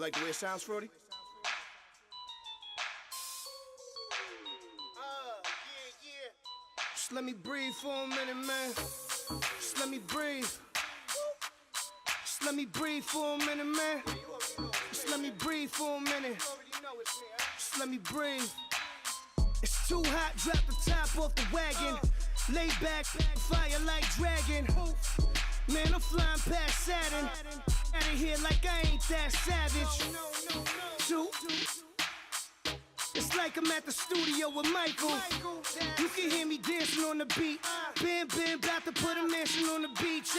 like the way it sounds, Frody? Just let me breathe for a minute, man. Just let me breathe. Just let me breathe for a minute, man. Just let me breathe for a minute. Just let me breathe. It's too hot, drop the top off the wagon. Lay back, fire like dragon. Man, I'm flying past Saturn. Out of here like I ain't that savage. Two. It's like I'm at the studio with Michael. You can hear me dancing on the beat. Bam, about to put a mansion on the beach.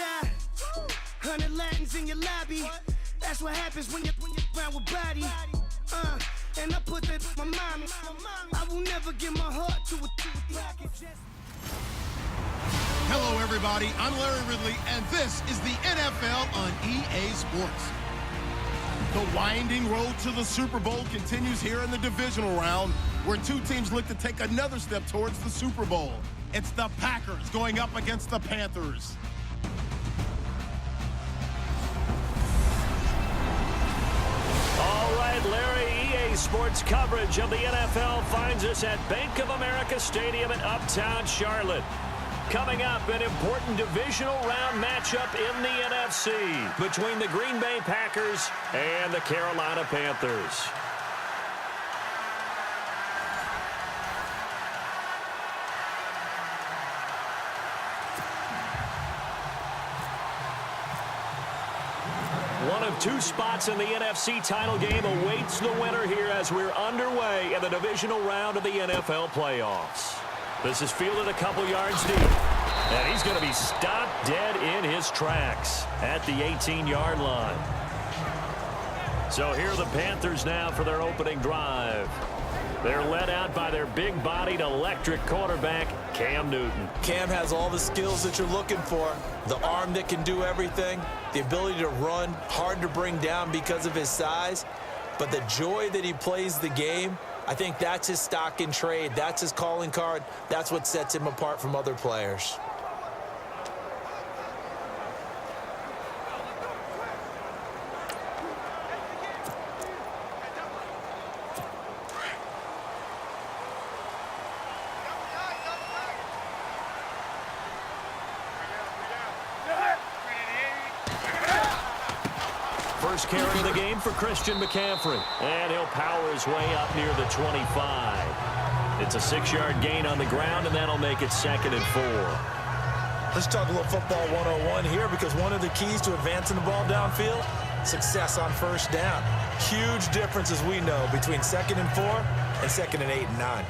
100 Latins in your lobby. That's what happens when you're around with body. And I put that on my mommy. I will never give my heart to a Hello, everybody. I'm Larry Ridley, and this is the NFL on EA Sports. The winding road to the Super Bowl continues here in the divisional round, where two teams look to take another step towards the Super Bowl. It's the Packers going up against the Panthers. All right, Larry, EA Sports coverage of the NFL finds us at Bank of America Stadium in Uptown Charlotte. Coming up, an important divisional round matchup in the NFC between the Green Bay Packers and the Carolina Panthers. One of two spots in the NFC title game awaits the winner here as we're underway in the divisional round of the NFL playoffs. This is fielded a couple yards deep. And he's going to be stopped dead in his tracks at the 18-yard line. So here are the Panthers now for their opening drive. They're led out by their big-bodied electric quarterback, Cam Newton. Cam has all the skills that you're looking for. The arm that can do everything, the ability to run, hard to bring down because of his size. But the joy that he plays the game, I think that's his stock in trade. That's his calling card. That's what sets him apart from other players. First carry of the game for Christian McCaffrey. And he'll power his way up near the 25. It's a 6-yard gain on the ground, and that'll make it 2nd and 4. Let's talk a little football 101 here, because one of the keys to advancing the ball downfield, success on first down. Huge difference, as we know, between 2nd and 4 and 2nd and 8 and 9.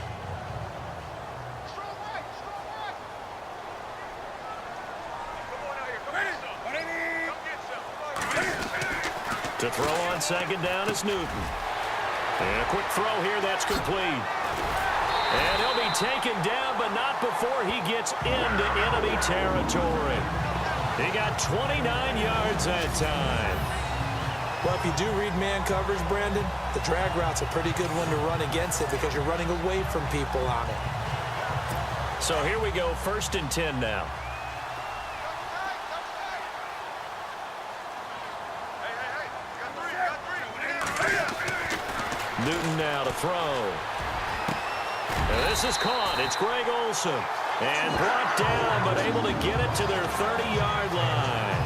To throw on 2nd down is Newton. And a quick throw here, that's complete. And he'll be taken down, but not before he gets into enemy territory. He got 29 yards that time. Well, if you do read man coverage, Brandon, the drag route's a pretty good one to run against it because you're running away from people on it. So here we go, 1st and 10 now. Newton now to throw. And this is caught. It's Greg Olsen. And brought down, but able to get it to their 30-yard line.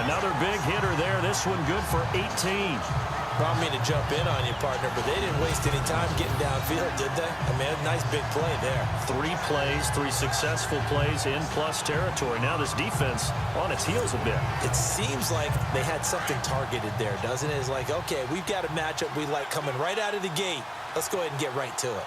Another big hitter there. This one good for 18. I don't mean to jump in on you, partner, but they didn't waste any time getting downfield, did they? I mean, a nice big play there. 3 plays, 3 successful plays in plus territory. Now this defense on its heels a bit. It seems like they had something targeted there, doesn't it? It's like, okay, we've got a matchup we like coming right out of the gate. Let's go ahead and get right to it.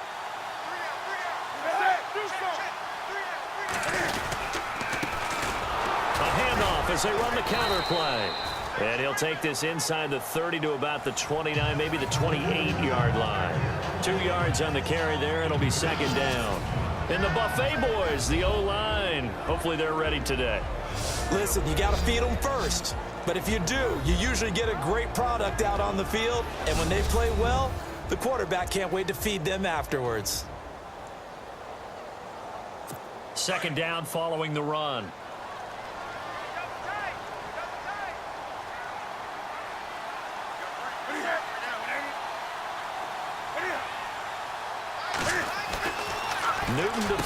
A handoff as they run the counter play. And he'll take this inside the 30 to about the 29, maybe the 28-yard line. 2 yards on the carry there, and it'll be 2nd down. And the Buffet boys, the O-line, hopefully they're ready today. Listen, you got to feed them first. But if you do, you usually get a great product out on the field. And when they play well, the quarterback can't wait to feed them afterwards. 2nd down following the run.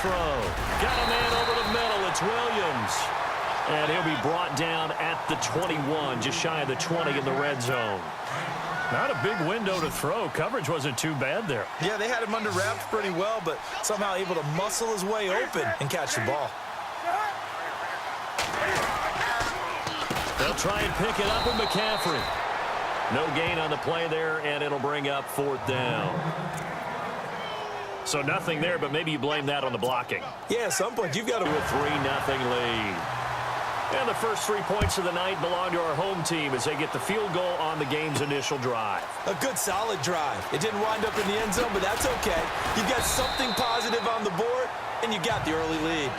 throw. Got a man over the middle. It's Williams. And he'll be brought down at the 21, just shy of the 20 in the red zone. Not a big window to throw. Coverage wasn't too bad there. Yeah, they had him under wraps pretty well, but somehow able to muscle his way open and catch the ball. They'll try and pick it up with McCaffrey. No gain on the play there, and it'll bring up 4th down. So nothing there, but maybe you blame that on the blocking. Yeah, at some point you've got to... With 3-0 lead. And the first 3 points of the night belong to our home team as they get the field goal on the game's initial drive. A good, solid drive. It didn't wind up in the end zone, but that's okay. You've got something positive on the board, and you got the early lead.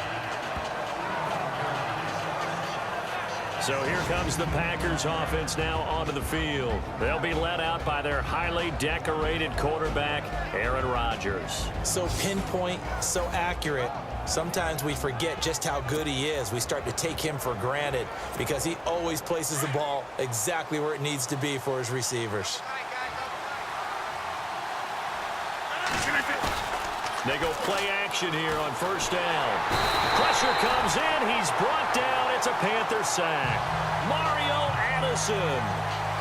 So here comes the Packers offense now onto the field. They'll be led out by their highly decorated quarterback, Aaron Rodgers. So pinpoint, so accurate. Sometimes we forget just how good he is. We start to take him for granted because he always places the ball exactly where it needs to be for his receivers. They go play action here on 1st down. Pressure comes in. He's brought down. It's a Panther sack. Mario Addison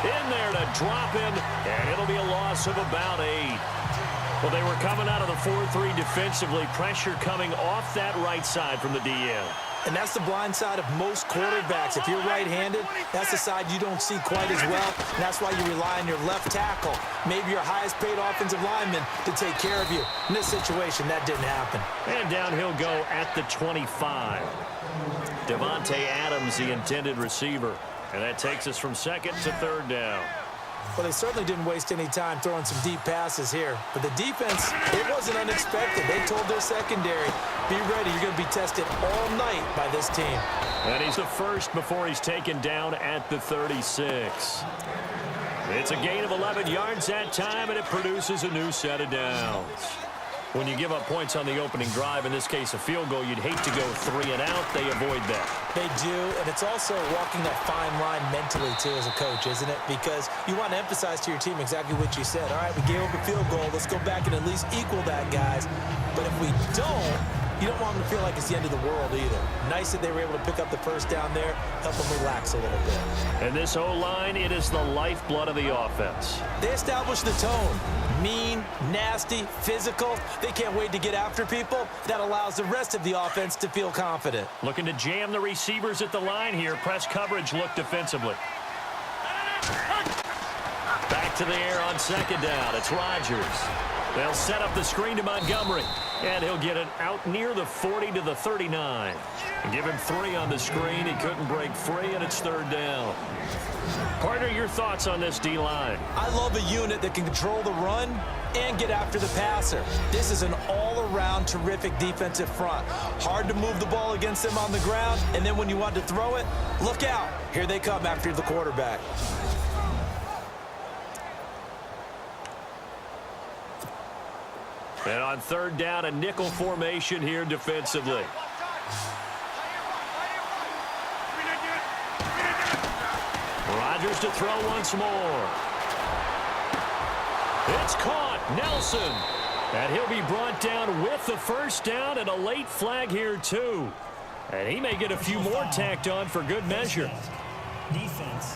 in there to drop him, and it'll be a loss of about 8. Well, they were coming out of the 4-3 defensively. Pressure coming off that right side from the DN. And that's the blind side of most quarterbacks. If you're right-handed, that's the side you don't see quite as well. And that's why you rely on your left tackle, maybe your highest-paid offensive lineman, to take care of you. In this situation, that didn't happen. And down he'll go at the 25. Devontae Adams, the intended receiver. And that takes us from 2nd to 3rd down. Well, they certainly didn't waste any time throwing some deep passes here. But the defense, it wasn't unexpected. They told their secondary, be ready. You're going to be tested all night by this team. And he's the first before he's taken down at the 36. It's a gain of 11 yards that time, and it produces a new set of downs. When you give up points on the opening drive, in this case a field goal, you'd hate to go 3 and out. They avoid that. They do, and it's also walking that fine line mentally, too, as a coach, isn't it? Because you want to emphasize to your team exactly what you said. All right, we gave up a field goal. Let's go back and at least equal that, guys. But if we don't, you don't want them to feel like it's the end of the world either. Nice that they were able to pick up the first down there, help them relax a little bit. And this O-line, it is the lifeblood of the offense. They establish the tone. Mean, nasty, physical. They can't wait to get after people. That allows the rest of the offense to feel confident. Looking to jam the receivers at the line here. Press coverage look defensively. Back to the air on 2nd down. It's Rodgers. They'll set up the screen to Montgomery. And he'll get it out near the 40 to the 39. And give him 3 on the screen. He couldn't break free, and it's 3rd down. Partner, your thoughts on this D-line? I love a unit that can control the run and get after the passer. This is an all-around terrific defensive front. Hard to move the ball against them on the ground, and then when you want to throw it, look out. Here they come after the quarterback. And on 3rd down, a nickel formation here defensively. Rodgers to throw once more. It's caught. Nelson. And he'll be brought down with the 1st down, and a late flag here too. And he may get a few more tacked on for good measure. Defense.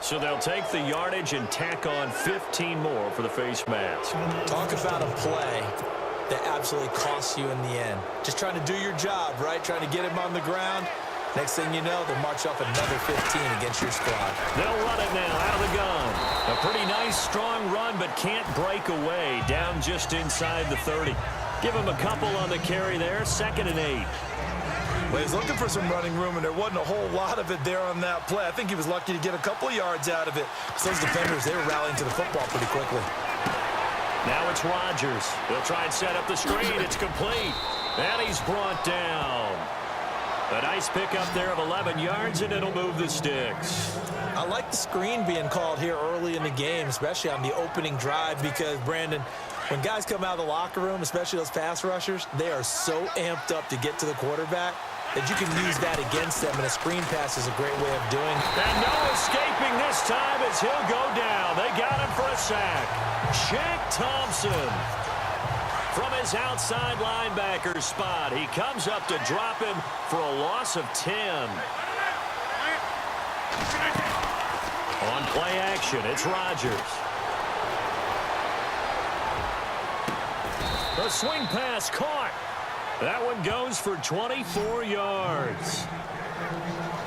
So they'll take the yardage and tack on 15 more for the face mask. Talk about a play that absolutely costs you in the end. Just trying to do your job, right? Trying to get him on the ground. Next thing you know, they'll march off another 15 against your squad. They'll run it now out of the gun. A pretty nice, strong run, but can't break away. Down just inside the 30. Give him a couple on the carry there. 2nd and 8. Well, he was looking for some running room, and there wasn't a whole lot of it there on that play. I think he was lucky to get a couple of yards out of it. So those defenders, they were rallying to the football pretty quickly. Now it's Rodgers. They'll try and set up the screen. It's complete. And he's brought down. A nice pickup there of 11 yards, and it'll move the sticks. I like the screen being called here early in the game, especially on the opening drive, because, Brandon, when guys come out of the locker room, especially those pass rushers, they are so amped up to get to the quarterback that you can use that against them, and a screen pass is a great way of doing it. And no escaping this time as he'll go down. They got him for a sack. Shaq Thompson from his outside linebacker spot. He comes up to drop him for a loss of 10. On play action, it's Rodgers. The swing pass caught. That one goes for 24 yards.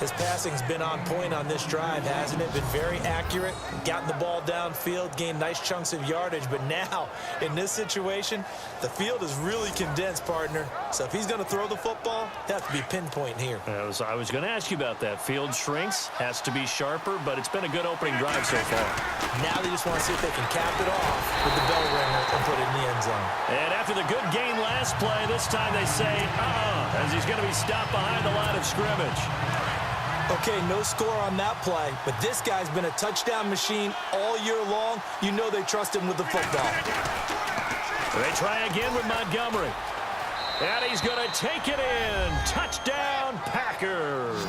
His passing's been on point on this drive, hasn't it? Been very accurate, gotten the ball downfield, gained nice chunks of yardage. But now, in this situation, the field is really condensed, partner. So if he's going to throw the football, it has to be pinpoint here. I was going to ask you about that. Field shrinks, has to be sharper, but it's been a good opening drive so far. Now they just want to see if they can cap it off with the bell ringer and put it in the end zone. And after the good gain last play, this time they say, as he's going to be stopped behind the line of scrimmage. Okay, no score on that play, but this guy's been a touchdown machine all year long. You know they trust him with the football. They try again with Montgomery. And he's going to take it in. Touchdown, Packers.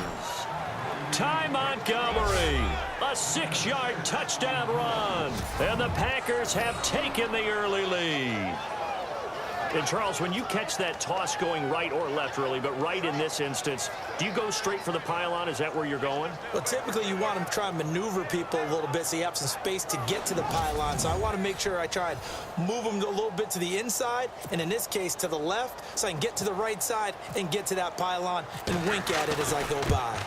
Ty Montgomery, a 6-yard touchdown run. And the Packers have taken the early lead. And, Charles, when you catch that toss going right or left, really, but right in this instance, do you go straight for the pylon? Is that where you're going? Well, typically you want to try and maneuver people a little bit so you have some space to get to the pylon. So I want to make sure I try and move them a little bit to the inside, and in this case to the left, so I can get to the right side and get to that pylon and wink at it as I go by.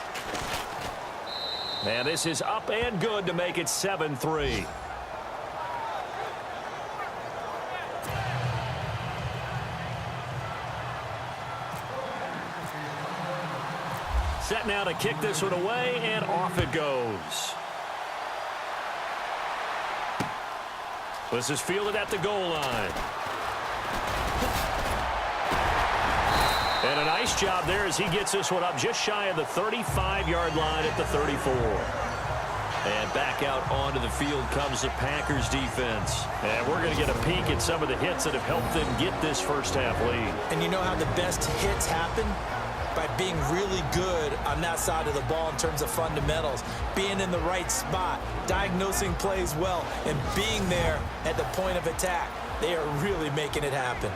And this is up and good to make it 7-3. Set now to kick this one away, and off it goes. This is fielded at the goal line. And a nice job there as he gets this one up just shy of the 35-yard line at the 34. And back out onto the field comes the Packers defense. And we're going to get a peek at some of the hits that have helped them get this first half lead. And you know how the best hits happen? By being really good on that side of the ball in terms of fundamentals, being in the right spot, diagnosing plays well, and being there at the point of attack. They are really making it happen.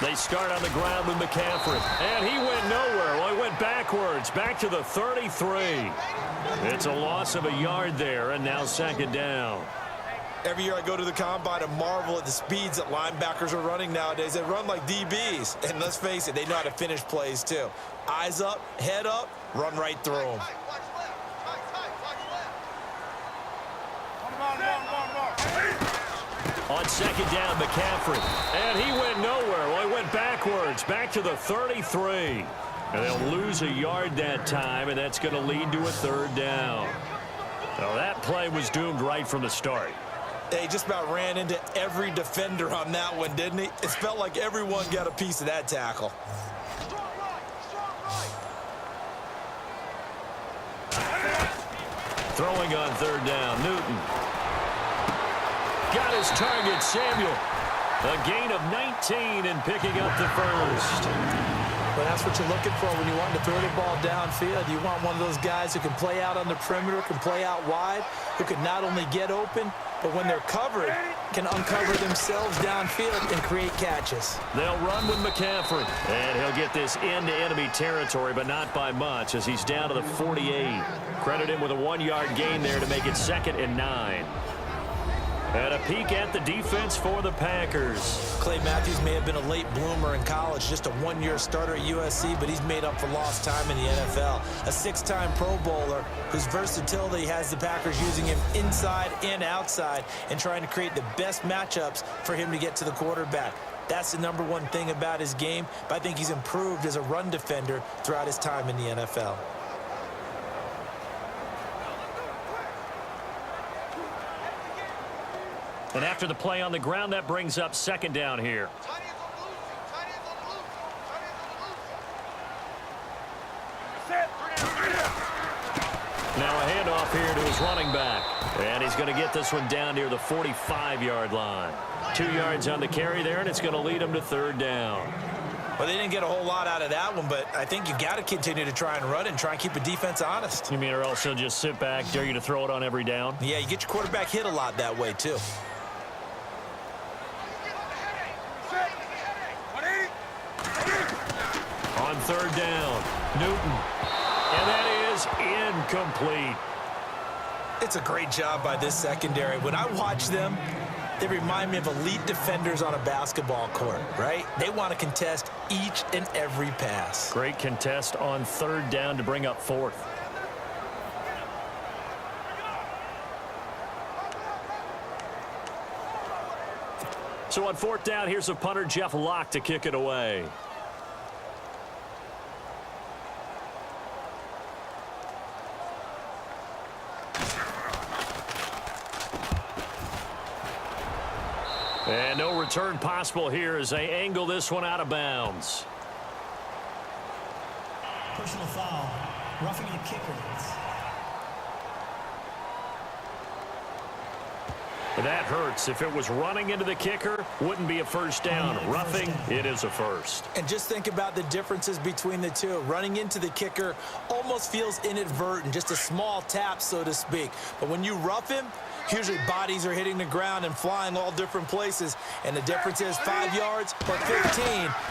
They start on the ground with McCaffrey. And he went nowhere. Well, he went backwards, back to the 33. It's a loss of a yard there, and now second down. Every year I go to the combine and marvel at the speeds that linebackers are running nowadays. They run like DBs. And let's face it, they know how to finish plays too. Eyes up, head up, run right through them. On second down, McCaffrey. And he went nowhere. Well, he went backwards, back to the 33. And they'll lose a yard that time, and that's going to lead to a third down. Well, that play was doomed right from the start. He just about ran into every defender on that one, didn't he? It felt like everyone got a piece of that tackle. Throwing on third down, Newton. Got his target, Samuel. A gain of 19 and picking up the first. Well, that's what you're looking for when you want to throw the ball downfield. You want one of those guys who can play out on the perimeter, can play out wide, who can not only get open, but when they're covered, can uncover themselves downfield and create catches. They'll run with McCaffrey. And he'll get this into enemy territory, but not by much as he's down to the 48. Credit him with a 1-yard gain there to make it 2nd and 9. And a peek at the defense for the Packers. Clay Matthews may have been a late bloomer in college, just a 1-year starter at USC, but he's made up for lost time in the NFL. A 6-time Pro Bowler whose versatility has the Packers using him inside and outside and trying to create the best matchups for him to get to the quarterback. That's the number one thing about his game, but I think he's improved as a run defender throughout his time in the NFL. And after the play on the ground, that brings up second down here. Now a handoff here to his running back. And he's going to get this one down near the 45-yard line. 2 yards on the carry there, and it's going to lead him to third down. Well, they didn't get a whole lot out of that one, but I think you got to continue to try and run and try and keep the defense honest. You mean or else he'll just sit back, dare you to throw it on every down? Yeah, you get your quarterback hit a lot that way, too. On third down, Newton. And that is incomplete. It's a great job by this secondary. When I watch them, they remind me of elite defenders on a basketball court, right? They want to contest each and every pass. Great contest on third down to bring up fourth. So on fourth down, here's the punter, Jeff Locke, to kick it away. And no return possible here as they angle this one out of bounds. Personal foul, roughing the kicker. And that hurts. If it was running into the kicker, wouldn't be a first down. Roughing, it is a first. And just think about the differences between the two. Running into the kicker almost feels inadvertent, just a small tap, so to speak. But when you rough him, usually bodies are hitting the ground and flying all different places. And the difference is 5 yards or 15.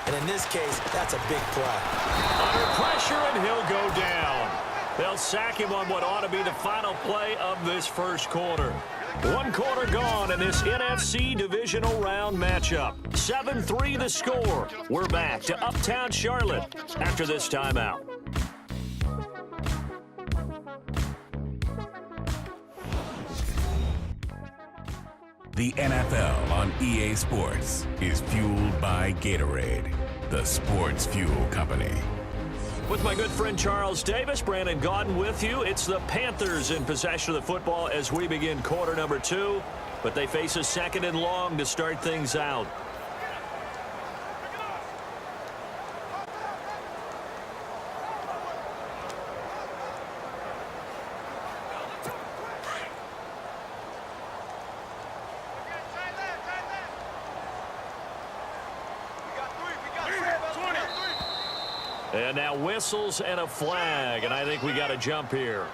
And in this case, that's a big play. Under pressure, and he'll go down. They'll sack him on what ought to be the final play of this first quarter. 1 quarter gone in this NFC Divisional Round matchup. 7-3 the score. We're back to Uptown Charlotte after this timeout. The NFL on EA Sports is fueled by Gatorade, the sports fuel company. With my good friend Charles Davis, Brandon Gaudin with you. It's the Panthers in possession of the football as we begin quarter number 2. But they face a second and long to start things out. And now whistles and a flag, and I think we got a jump here.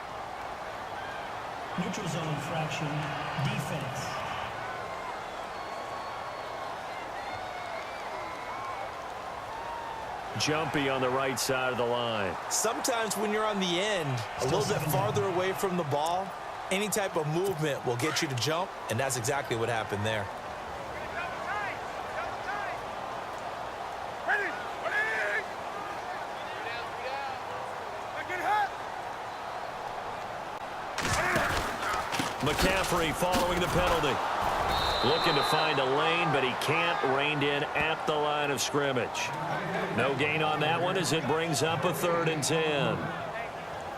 Neutral zone infraction, defense. Jumpy on the right side of the line. Sometimes when you're on the end, a little bit farther away from the ball, any type of movement will get you to jump, and that's exactly what happened there. McCaffrey following the penalty. Looking to find a lane, but he can't. Reined in at the line of scrimmage. No gain on that one as it brings up a 3rd and 10.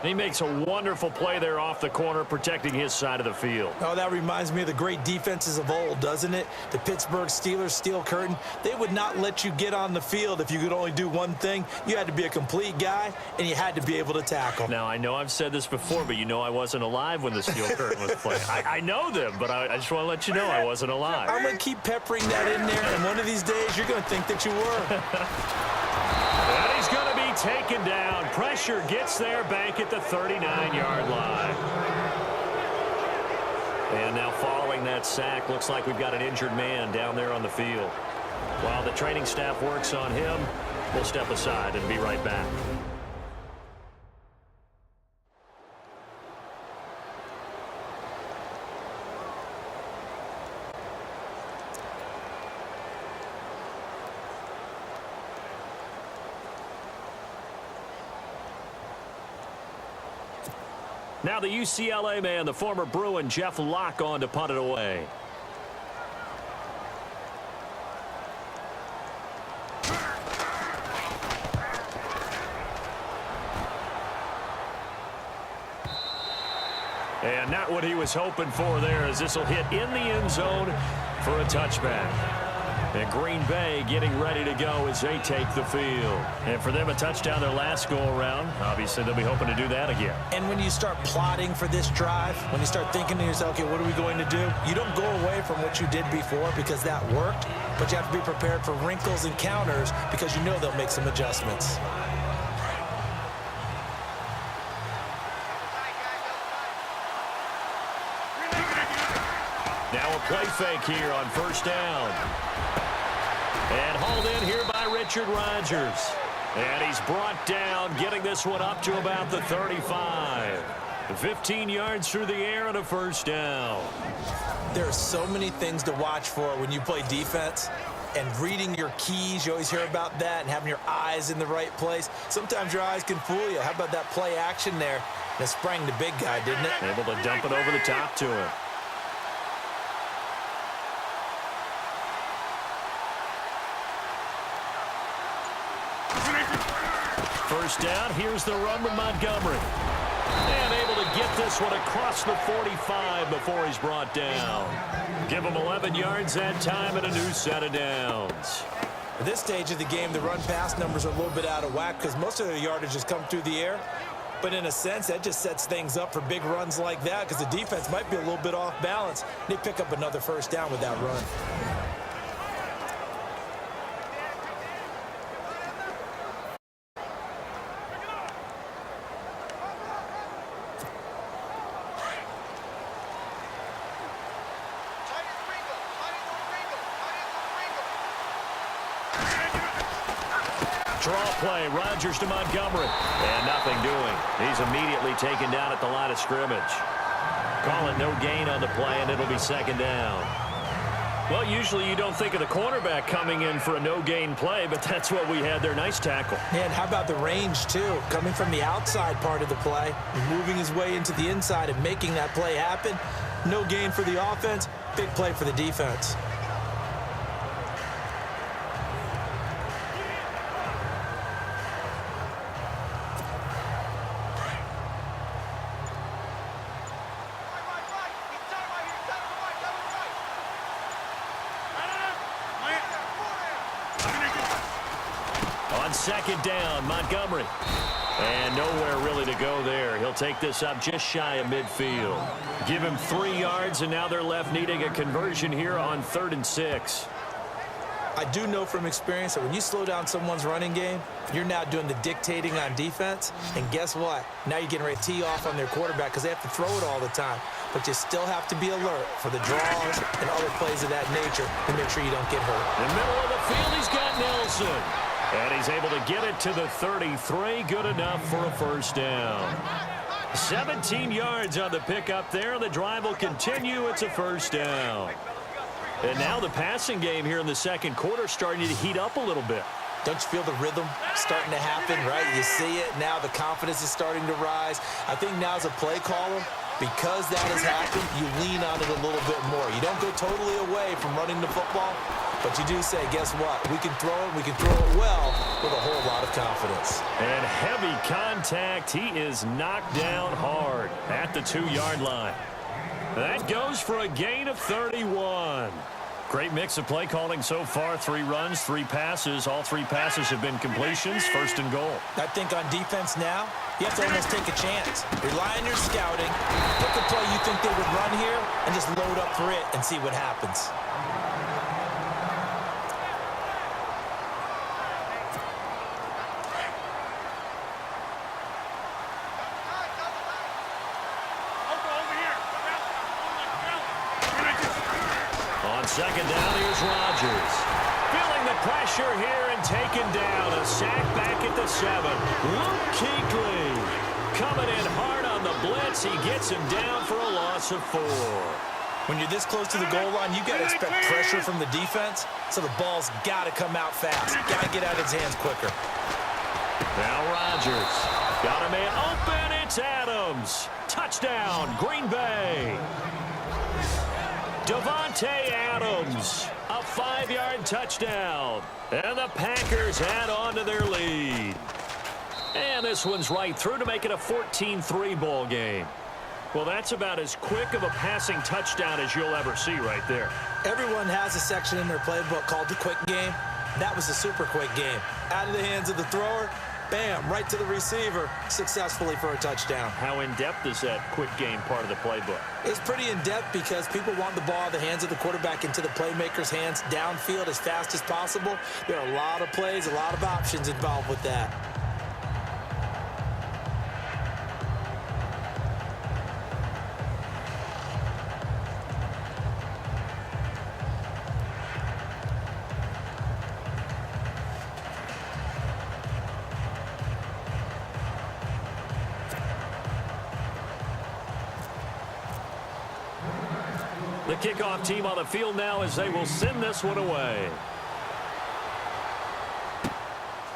He makes a wonderful play there off the corner, protecting his side of the field. Oh, that reminds me of the great defenses of old, doesn't it? The Pittsburgh Steelers, Steel Curtain. They would not let you get on the field if you could only do one thing. You had to be a complete guy, and you had to be able to tackle. Now, I know I've said this before, but you know I wasn't alive when the Steel Curtain was playing. I know them, but I just want to let you know I wasn't alive. I'm going to keep peppering that in there, and one of these days you're going to think that you were. And he's going to be taken down. Pressure gets there back at the 39-yard line. And now following that sack, looks like we've got an injured man down there on the field. While the training staff works on him, we'll step aside and be right back. Now the UCLA man, the former Bruin, Jeff Locke, on to punt it away. And not what he was hoping for there, as this will hit in the end zone for a touchback. And Green Bay getting ready to go as they take the field. And for them, a touchdown their last go-around. Obviously, they'll be hoping to do that again. And when you start plotting for this drive, when you start thinking to yourself, okay, what are we going to do? You don't go away from what you did before because that worked, but you have to be prepared for wrinkles and counters because you know they'll make some adjustments. Now a play fake here on first down. And hauled in here by Richard Rodgers. And he's brought down, getting this one up to about the 35. 15 yards through the air and a first down. There are so many things to watch for when you play defense. And reading your keys, you always hear about that, and having your eyes in the right place. Sometimes your eyes can fool you. How about that play action there? That sprang the big guy, didn't it? Able to dump it over the top to him. First down, here's the run with Montgomery. And able to get this one across the 45 before he's brought down. Give him 11 yards that time and a new set of downs. At this stage of the game, the run-pass numbers are a little bit out of whack because most of their yardage has come through the air. But in a sense, that just sets things up for big runs like that because the defense might be a little bit off balance. They pick up another first down with that run. Draw play, Rodgers to Montgomery. And nothing doing. He's immediately taken down at the line of scrimmage. Call it no gain on the play, and it'll be second down. Well, usually you don't think of the cornerback coming in for a no-gain play, but that's what we had there. Nice tackle. Man, how about the range, too? Coming from the outside part of the play, moving his way into the inside and making that play happen. No gain for the offense, big play for the defense. Second down, Montgomery. And nowhere really to go there. He'll take this up just shy of midfield. Give him 3 yards, and now they're left needing a conversion here on 3rd and 6. I do know from experience that when you slow down someone's running game, you're now doing the dictating on defense. And guess what? Now you're getting ready to tee off on their quarterback because they have to throw it all the time. But you still have to be alert for the draws and other plays of that nature to make sure you don't get hurt. In the middle of the field, he's got Nelson. And he's able to get it to the 33. Good enough for a first down. 17 yards on the pickup there. The drive will continue. It's a first down. And now the passing game here in the second quarter starting to heat up a little bit. Don't you feel the rhythm starting to happen, right? You see it now. The confidence is starting to rise. I think now as a play caller, because that has happened, you lean on it a little bit more. You don't go totally away from running the football, but you do say, guess what? We can throw it. We can throw it well with a whole lot of confidence. And heavy contact. He is knocked down hard at the 2-yard line. That goes for a gain of 31. Great mix of play calling so far. 3 runs, 3 passes. All 3 passes have been completions. 1st and goal. I think on defense now, you have to almost take a chance. Rely on your scouting. Pick a play you think they would run here and just load up for it and see what happens. Second down, here's Rodgers. Feeling the pressure here and taken down. A sack back at the 7. Luke Kuechly coming in hard on the blitz. He gets him down for a loss of 4. When you're this close to the goal line, you got to expect pressure from the defense, so the ball's got to come out fast. Got to get out of his hands quicker. Now Rodgers. Got a man open. It's Adams. Touchdown, Green Bay. Davante Adams, a 5-yard touchdown. And the Packers add on to their lead. And this one's right through to make it a 14-3 ball game. Well, that's about as quick of a passing touchdown as you'll ever see right there. Everyone has a section in their playbook called the quick game. That was a super quick game. Out of the hands of the thrower, bam, right to the receiver, successfully for a touchdown. How in-depth is that quick game part of the playbook? It's pretty in-depth because people want the ball out of the hands of the quarterback into the playmaker's hands downfield as fast as possible. There are a lot of plays, a lot of options involved with that. The kickoff team on the field now as they will send this one away.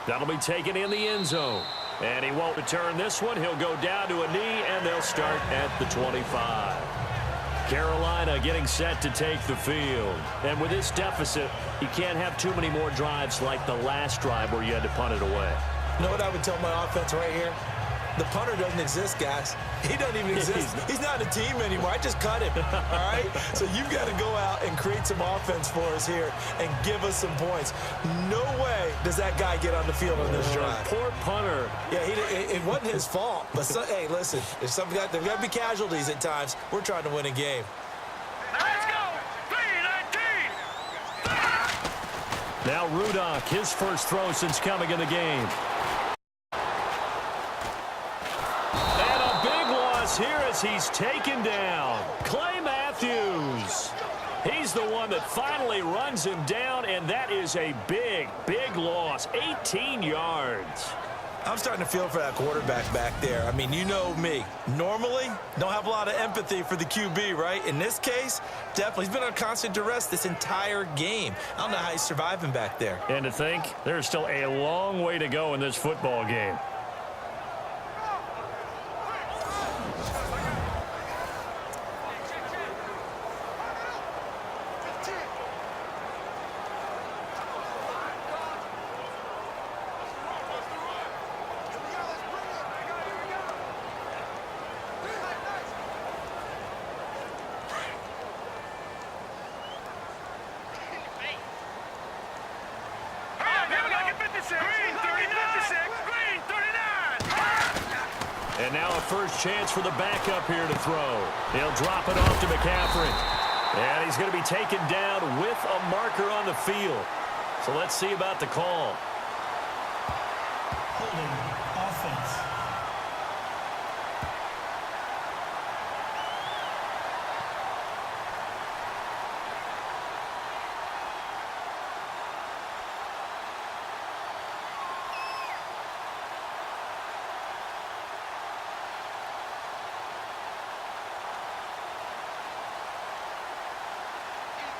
That'll be taken in the end zone. And he won't return this one. He'll go down to a knee, and they'll start at the 25. Carolina getting set to take the field. And with this deficit, you can't have too many more drives like the last drive where you had to punt it away. You know what I would tell my offense right here? The punter doesn't exist, guys. He doesn't even exist. He's not a team anymore. I just cut him, all right? So you've got to go out and create some offense for us here and give us some points. No way does that guy get on the field on this drive. Poor punter. Yeah, it wasn't his fault. But, hey, listen, there's got to be casualties at times. We're trying to win a game. Let's go! 3-19! Now Rudock, his first throw since coming in the game. Here as he's taken down. Clay Matthews. He's the one that finally runs him down, and that is a big, big loss. 18 yards. I'm starting to feel for that quarterback back there. I mean, you know me. Normally, don't have a lot of empathy for the QB, right? In this case, definitely. He's been on constant duress this entire game. I don't know how he's surviving back there. And to think, there's still a long way to go in this football game. And now a first chance for the backup here to throw. He'll drop it off to McCaffrey. And he's going to be taken down with a marker on the field. So let's see about the call. Holding offense.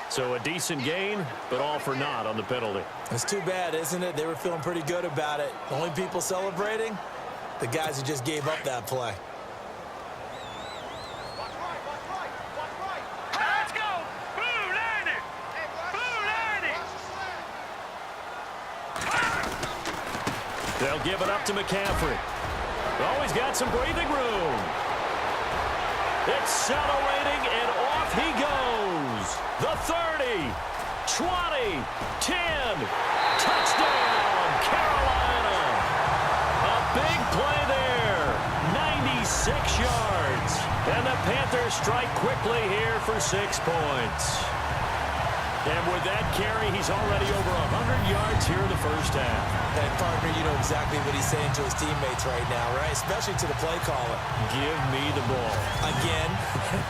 So a decent gain, but all for naught on the penalty. It's too bad, isn't it? They were feeling pretty good about it. The only people celebrating, the guys who just gave up that play. Let's go! Blue line it! Blue line it! They'll give it up to McCaffrey. Oh, he's got some breathing room. Accelerating, and off he goes. The 30, 20, 10. Touchdown, Carolina. A big play there. 96 yards. And the Panthers strike quickly here for 6 points. And with that carry, he's already over 100 yards here in the first half. And, partner, you know exactly what he's saying to his teammates right now, right? Especially to the play caller. Give me the ball. Again,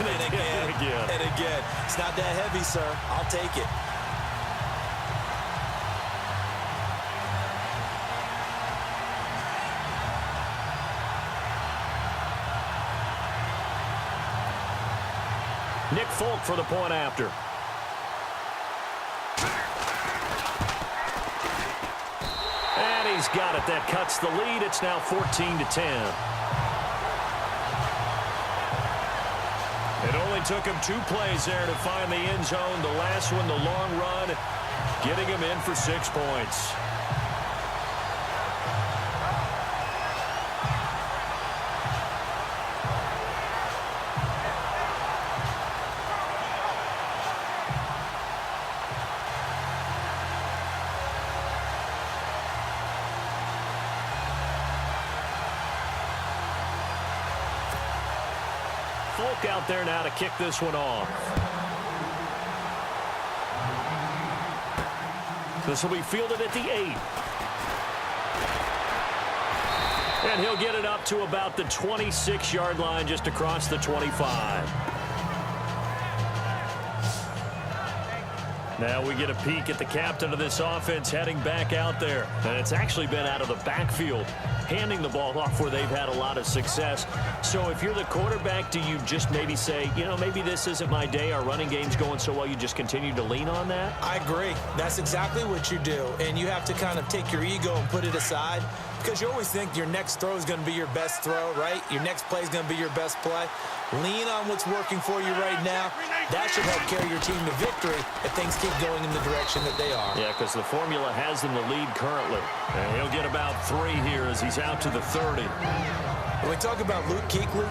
and again, and again. It's not that heavy, sir. I'll take it. Nick Folk for the point after. And he's got it. That cuts the lead. It's now 14-10. It only took him 2 plays there to find the end zone. The last one, the long run, getting him in for 6 points. Folk out there now to kick this one off. This will be fielded at the 8. And he'll get it up to about the 26-yard line, just across the 25. Now we get a peek at the captain of this offense heading back out there. And it's actually been out of the backfield, handing the ball off where they've had a lot of success. So if you're the quarterback, do you just maybe say, you know, maybe this isn't my day, our running game's going so well, you just continue to lean on that? I agree. That's exactly what you do. And you have to kind of take your ego and put it aside, because you always think your next throw is going to be your best throw, right? Your next play is going to be your best play. Lean on what's working for you right now. That should help carry your team to victory if things keep going in the direction that they are. Yeah, because the formula has them the lead currently. And he'll get about 3 here as he's out to the 30. When we talk about Luke Kuechly,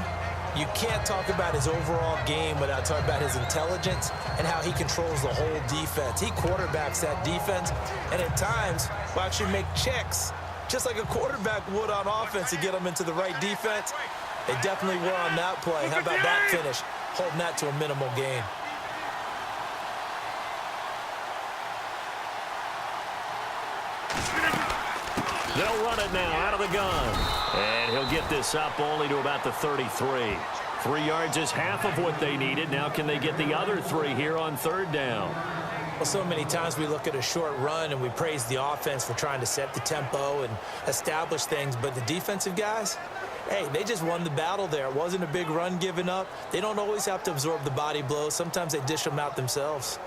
you can't talk about his overall game without talking about his intelligence and how he controls the whole defense. He quarterbacks that defense, and at times will actually make checks, just like a quarterback would on offense, to get them into the right defense. They definitely were on that play. How about that finish? Holding that to a minimal gain. They'll run it now out of the gun. And he'll get this up only to about the 33. 3 yards is half of what they needed. Now can they get the other 3 here on 3rd down? Well, so many times we look at a short run and we praise the offense for trying to set the tempo and establish things, but the defensive guys, hey, they just won the battle there. It wasn't a big run given up. They don't always have to absorb the body blows. Sometimes they dish them out themselves.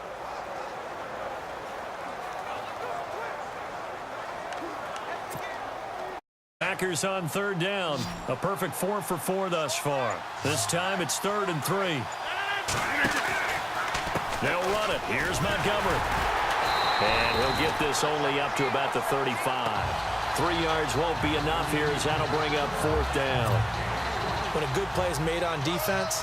Packers on 3rd down. A perfect 4 for 4 thus far. This time it's 3rd and 3. They'll run it. Here's Montgomery. And he'll get this only up to about the 35. 3 yards won't be enough here as that'll bring up 4th down. When a good play is made on defense,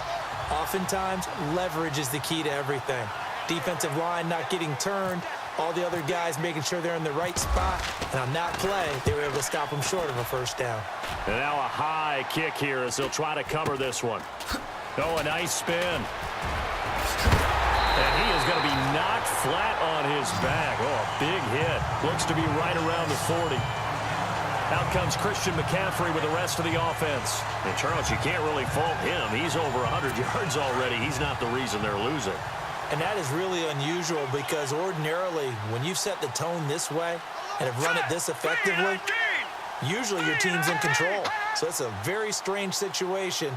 oftentimes leverage is the key to everything. Defensive line not getting turned, all the other guys making sure they're in the right spot, and on that play, they were able to stop them short of a 1st down. And now a high kick here as they'll try to cover this one. Oh, a nice spin. And he is going to be knocked flat on his back. Oh, a big hit. Looks to be right around the 40. Out comes Christian McCaffrey with the rest of the offense. And, Charles, you can't really fault him. He's over 100 yards already. He's not the reason they're losing. And that is really unusual because ordinarily, when you've set the tone this way and have run it this effectively, usually your team's in control. So it's a very strange situation.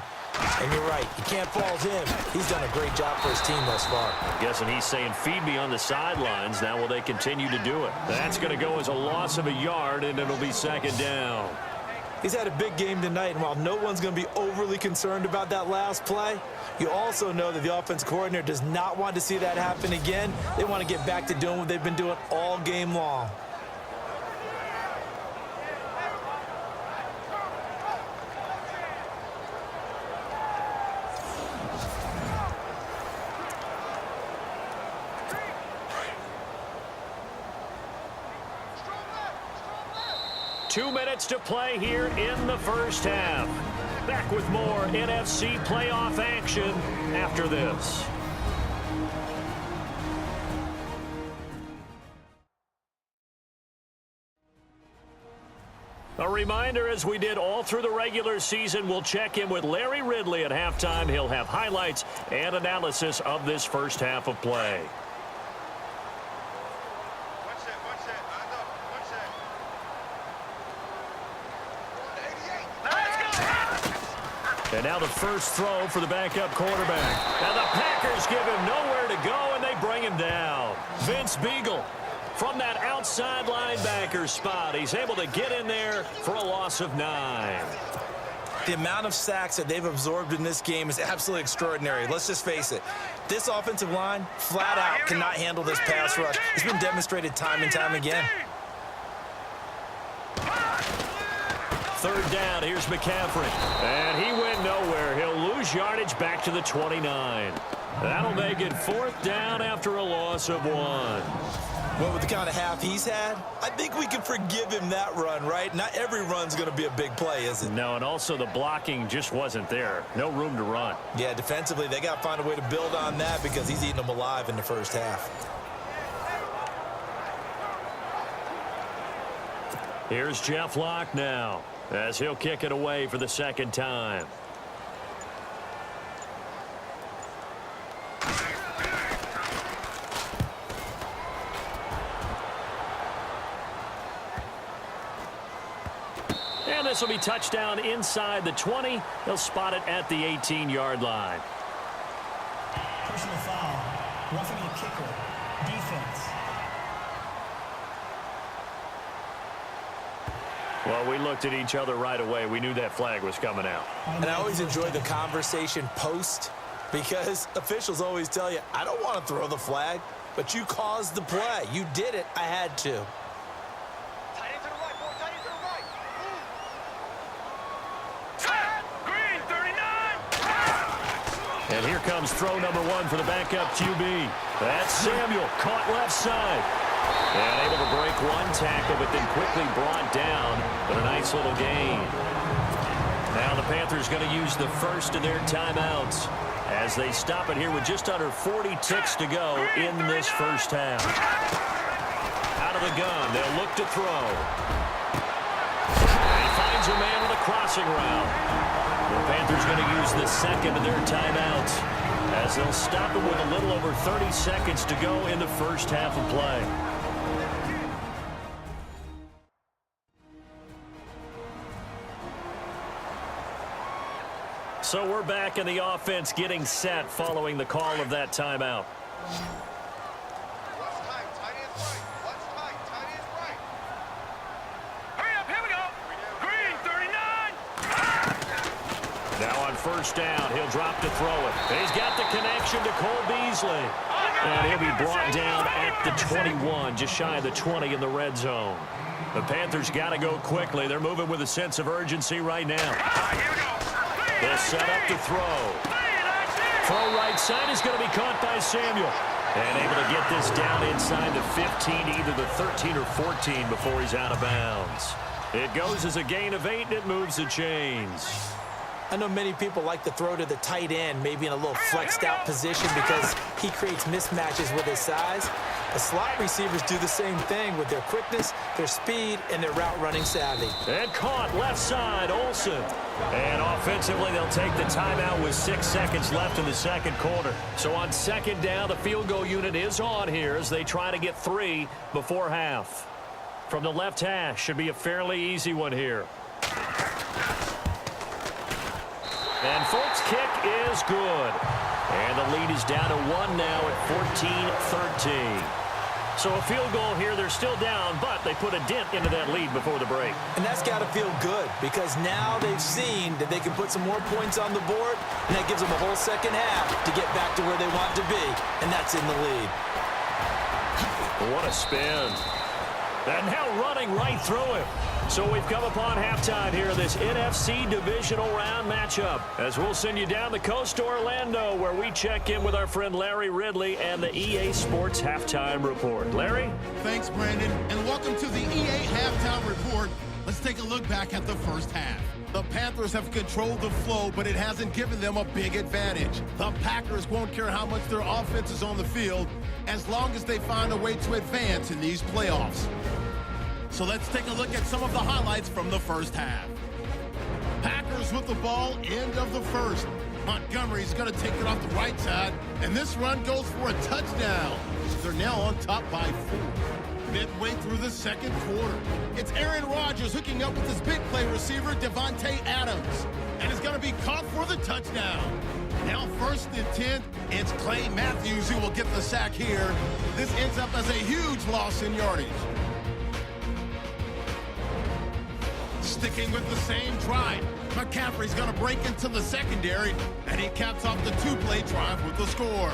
And you're right, you can't fault him. He's done a great job for his team thus far. I'm guessing he's saying, feed me on the sidelines. Now will they continue to do it? That's going to go as a loss of a yard, and it'll be 2nd down. He's had a big game tonight, and while no one's going to be overly concerned about that last play, you also know that the offense coordinator does not want to see that happen again. They want to get back to doing what they've been doing all game long. Two minutes to play here in the 1st half. Back with more NFC playoff action after this. A reminder, as we did all through the regular season, we'll check in with Larry Ridley at halftime. He'll have highlights and analysis of this 1st half of play. And now the first throw for the backup quarterback. Now the Packers give him nowhere to go, and they bring him down. Vince Beagle from that outside linebacker spot. He's able to get in there for a loss of 9. The amount of sacks that they've absorbed in this game is absolutely extraordinary. Let's just face it. This offensive line, flat out, cannot handle this pass rush. It's been demonstrated time and time again. 3rd down, here's McCaffrey. And he went nowhere. He'll lose yardage back to the 29. That'll make it 4th down after a loss of 1. Well, with the kind of half he's had, I think we can forgive him that run, right? Not every run's going to be a big play, is it? No, and also the blocking just wasn't there. No room to run. Yeah, defensively, they got to find a way to build on that because he's eating them alive in the first half. Here's Jeff Locke now as he'll kick it away for the second time. And this will be touchdown inside the 20. They'll spot it at the 18-yard line. Personal foul. Roughing the kicker. Defense. Well, we looked at each other right away. We knew that flag was coming out. And I always enjoy the conversation post because officials always tell you, I don't want to throw the flag, but you caused the play. You did it. I had to. Tight end to the right, boy. Tight end to the right. Green, 39. And here comes throw number 1 for the backup QB. That's Samuel, caught left side. And able to break one tackle, but then quickly brought down. But a nice little gain. Now the Panthers going to use the first of their timeouts as they stop it here with just under 40 ticks to go in this first half. Out of the gun, they'll look to throw. And he finds a man on a crossing route. The Panthers going to use the second of their timeouts as they'll stop him with a little over 30 seconds to go in the first half of play. So we're back in the offense getting set following the call of that timeout. What's tight? Tight end's right. What's tight? Tight end's right. Hurry up, here we go. Green, 39. Now on first down, he'll drop to throw it. He's got the connection to Cole Beasley. And he'll be brought down at the 21, just shy of the 20 in the red zone. The Panthers got to go quickly. They're moving with a sense of urgency right now. Here we go. They'll set up to throw. Throw right side is going to be caught by Samuel. And able to get this down inside the 15, either the 13 or 14 before he's out of bounds. It goes as a gain of 8, and it moves the chains. I know many people like to throw to the tight end, maybe in a little flexed out position because he creates mismatches with his size. The slot receivers do the same thing with their quickness, their speed, and their route running savvy. And caught left side, Olsen. And offensively, they'll take the timeout with 6 seconds left in the second quarter. So on second down, the field goal unit is on here as they try to get 3 before half. From the left hash, should be a fairly easy one here. And Folk's kick is good. And the lead is down to 1 now at 14-13. So a field goal here, they're still down, but they put a dent into that lead before the break. And that's got to feel good because now they've seen that they can put some more points on the board, and that gives them a whole second half to get back to where they want to be, and that's in the lead. What a spin. And now running right through him. So we've come upon halftime here in this NFC Divisional Round matchup as we'll send you down the coast to Orlando where we check in with our friend Larry Ridley and the EA Sports Halftime Report. Larry? Thanks, Brandon, and welcome to the EA Halftime Report. Let's take a look back at the first half. The Panthers have controlled the flow, but it hasn't given them a big advantage. The Packers won't care how much their offense is on the field as long as they find a way to advance in these playoffs. So let's take a look at some of the highlights from the first half. Packers with the ball, end of the first. Montgomery's going to take it off the right side, and this run goes for a touchdown. They're now on top by 4. Midway through the second quarter, it's Aaron Rodgers hooking up with his big play receiver, Devontae Adams, and is going to be caught for the touchdown. Now first and 10, it's Clay Matthews who will get the sack here. This ends up as a huge loss in yardage. Sticking with the same drive, McCaffrey's going to break into the secondary, and he caps off the 2-play drive with the score.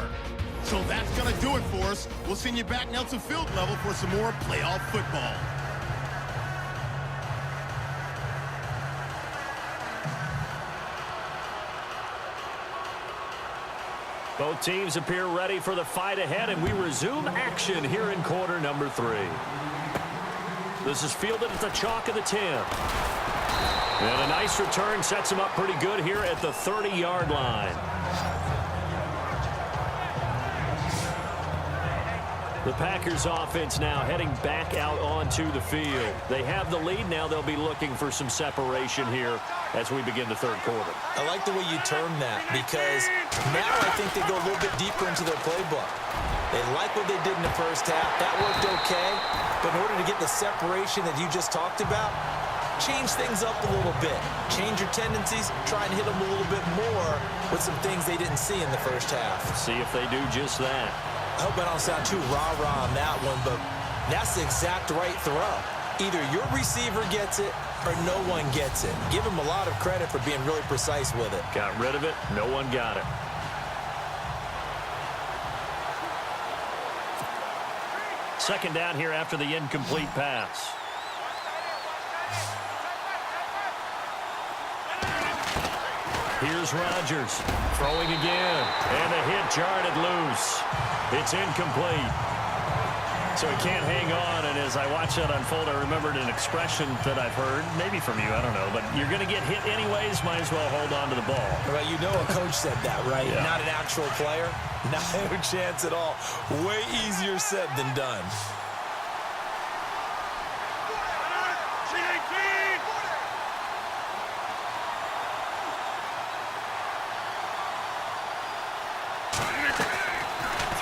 So that's going to do it for us. We'll send you back now to field level for some more playoff football. Both teams appear ready for the fight ahead, and we resume action here in quarter number 3. This is fielded at the chalk of the 10. And a nice return sets him up pretty good here at the 30-yard line. The Packers offense now heading back out onto the field. They have the lead. Now they'll be looking for some separation here as we begin the third quarter. I like the way you term that because now I think they go a little bit deeper into their playbook. They like what they did in the first half. That worked okay. But in order to get the separation that you just talked about, change things up a little bit. Change your tendencies. Try and hit them a little bit more with some things they didn't see in the first half. See if they do just that. I hope I don't sound too rah-rah on that one, but that's the exact right throw. Either your receiver gets it or no one gets it. Give him a lot of credit for being really precise with it. Got rid of it. No one got it. Second down here after the incomplete pass. Here's Rodgers throwing again, and a hit jarred it loose. It's incomplete. So he can't hang on, and as I watch that unfold, I remembered an expression that I've heard, maybe from you, I don't know, but you're going to get hit anyways, might as well hold on to the ball. Well, you know a coach said that, right? Yeah. Not an actual player. No chance at all. Way easier said than done.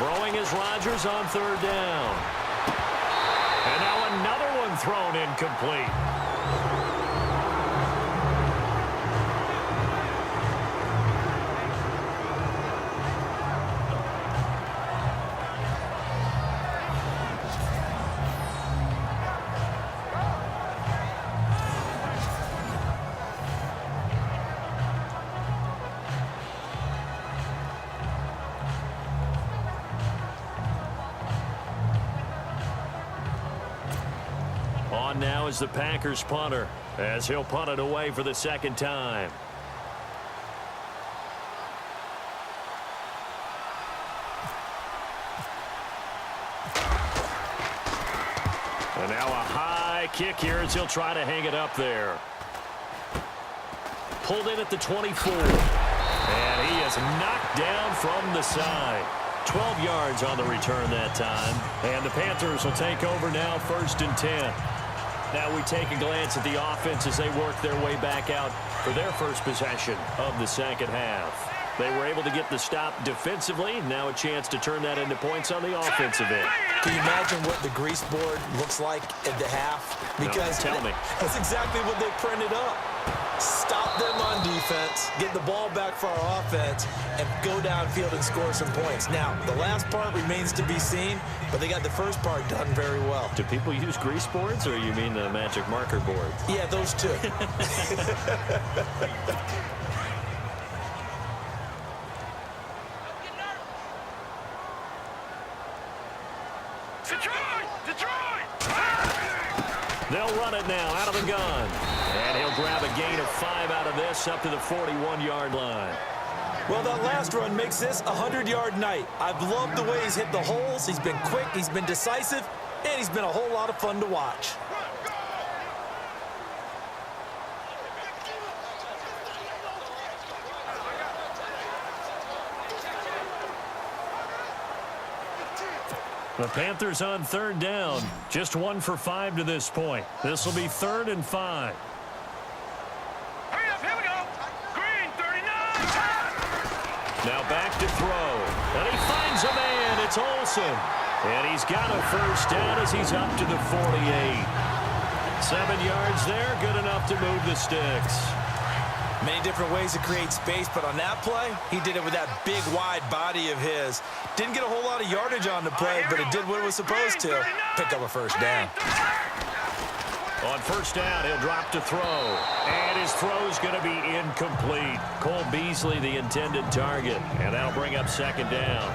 Throwing is Rodgers on third down. And now another one thrown incomplete. On now is the Packers punter as he'll punt it away for the second time. And now a high kick here as he'll try to hang it up there. Pulled in at the 24. And he is knocked down from the side. 12 yards on the return that time. And the Panthers will take over now, 1st and 10. Now we take a glance at the offense as they work their way back out for their first possession of the second half. They were able to get the stop defensively. Now a chance to turn that into points on the offensive end. Can you imagine what the grease board looks like at the half? Because no, tell me. That's exactly what they printed up. Stop them on defense, get the ball back for our offense, and go downfield and score some points. Now, the last part remains to be seen, but they got the first part done very well. Do people use grease boards, or you mean the magic marker board? Yeah, those two. They'll run it now out of the gun. And he'll grab a gain of 5 out of this up to the 41-yard line. Well, that last run makes this a 100-yard night. I've loved the way he's hit the holes. He's been quick, he's been decisive, and he's been a whole lot of fun to watch. The Panthers on third down. Just 1 for 5 to this point. This will be 3rd and 5. Hurry up, here we go. Green, 39. Now back to throw. And he finds a man. It's Olsen. And he's got a first down as he's up to the 48. 7 yards there. Good enough to move the sticks. Many different ways to create space, but on that play, he did it with that big, wide body of his. Didn't get a whole lot of yardage on the play, but it did what it was supposed to. Pick up a first down. On first down, he'll drop to throw. And his throw's going to be incomplete. Cole Beasley, the intended target. And that'll bring up second down.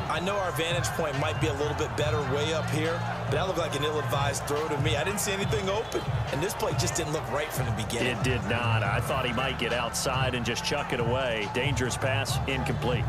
I know our vantage point might be a little bit better way up here, but that looked like an ill-advised throw to me. I didn't see anything open, and this play just didn't look right from the beginning. It did not. I thought he might get outside and just chuck it away. Dangerous pass, incomplete.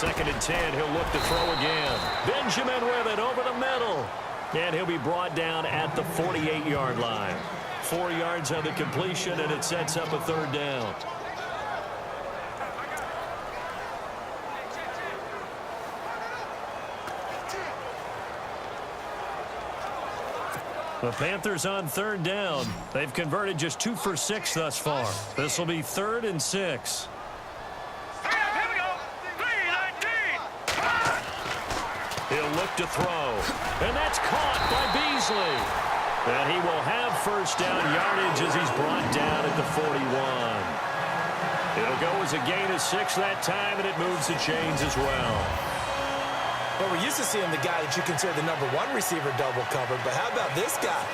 2nd and 10. He'll look to throw again. Benjamin with it over the middle. And he'll be brought down at the 48-yard line. 4 yards on the completion, and it sets up a 3rd down. The Panthers on 3rd down. They've converted just 2 for 6 thus far. This will be 3rd and 6. He'll look to throw. And that's caught by Beasley. And he will have 1st down yardage as he's brought down at the 41. It'll go as a gain of 6 that time, and it moves the chains as well. Well, we're used to seeing the guy that you consider the #1 receiver double covered, but how about this guy?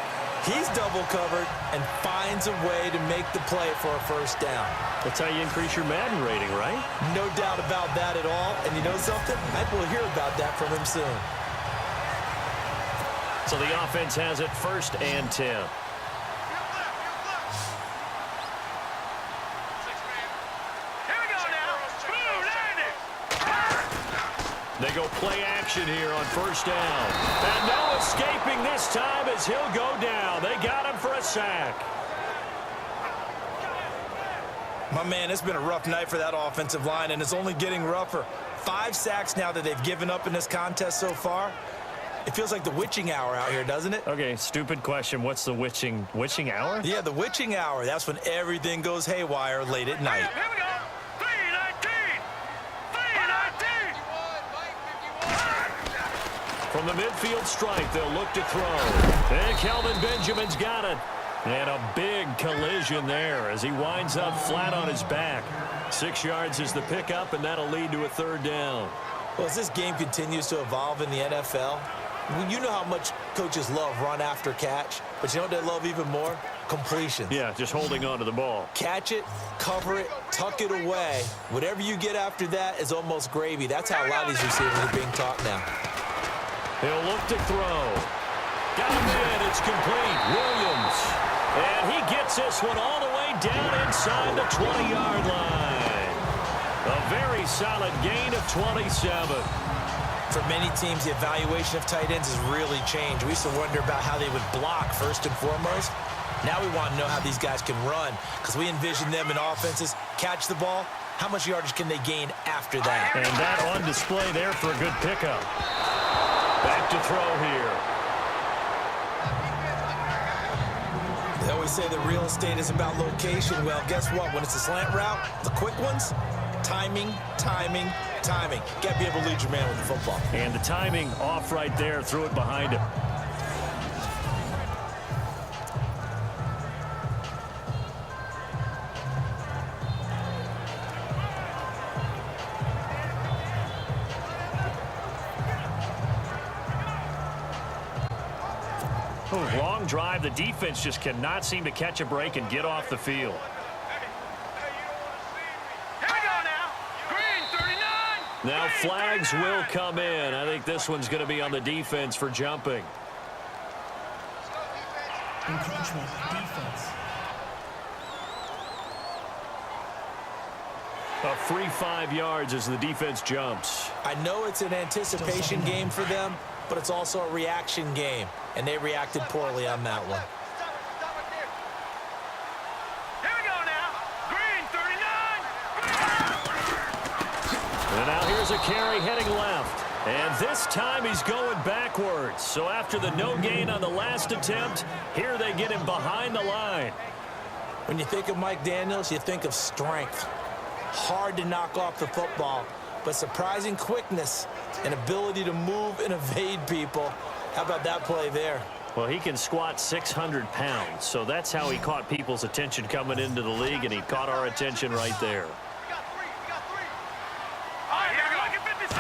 He's double covered and finds a way to make the play for a 1st down. That's how you increase your Madden rating, right? No doubt about that at all. And you know something? I think we'll hear about that from him soon. So the offense has it 1st and 10. They go play action here on 1st down. And no escaping this time as he'll go down. They got him for a sack. My man, it's been a rough night for that offensive line, and it's only getting rougher. 5 sacks now that they've given up in this contest so far. It feels like the witching hour out here, doesn't it? Okay, stupid question. What's the witching hour? Yeah, the witching hour. That's when everything goes haywire late at night. Here we go. 319. 319. From the midfield strike, they'll look to throw. And Kelvin Benjamin's got it. And a big collision there as he winds up flat on his back. 6 yards is the pickup, and that'll lead to a 3rd down. Well, as this game continues to evolve in the NFL, you know how much coaches love run after catch, but you know what they love even more? Completions. Yeah, just holding on to the ball. Catch it, cover it, tuck it away. Whatever you get after that is almost gravy. That's how a lot of these receivers are being taught now. He'll look to throw. Got him in. It's complete. Williams. And he gets this one all the way down inside the 20-yard line. A very solid gain of 27. For many teams, the evaluation of tight ends has really changed. We used to wonder about how they would block first and foremost. Now we want to know how these guys can run because we envision them in offenses, catch the ball. How much yardage can they gain after that? And that on display there for a good pickup. Back to throw here. They always say that real estate is about location. Well, guess what? When it's a slant route, the quick ones, timing, timing, timing. Got to be able to lead your man with the football. And the timing off right there, threw it behind him. Long drive. The defense just cannot seem to catch a break and get off the field. Now flags will come in. I think this one's going to be on the defense for jumping. Encroachment, defense. A free 5 yards as the defense jumps. I know it's an anticipation game for them, but it's also a reaction game, and they reacted poorly on that one. Here we go now. Green 39. And now here's a carry heading left. And this time he's going backwards. So after the no gain on the last attempt, here they get him behind the line. When you think of Mike Daniels, you think of strength. Hard to knock off the football, but surprising quickness and ability to move and evade people. How about that play there? Well, he can squat 600 pounds, so that's how he caught people's attention coming into the league, and he caught our attention right there. We got three. All right, here we go. 56.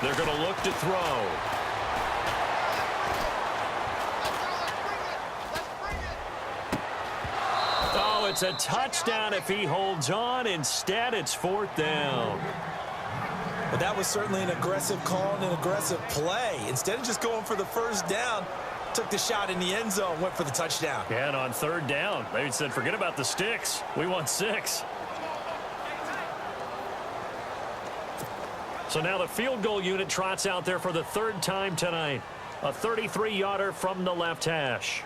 They're going to look to throw. Oh, it's a touchdown if he holds on. Instead, it's 4th down. But that was certainly an aggressive call and an aggressive play. Instead of just going for the first down, took the shot in the end zone, went for the touchdown. Yeah, and on 3rd down, they said, forget about the sticks. We want 6. So now the field goal unit trots out there for the third time tonight. A 33-yarder from the left hash.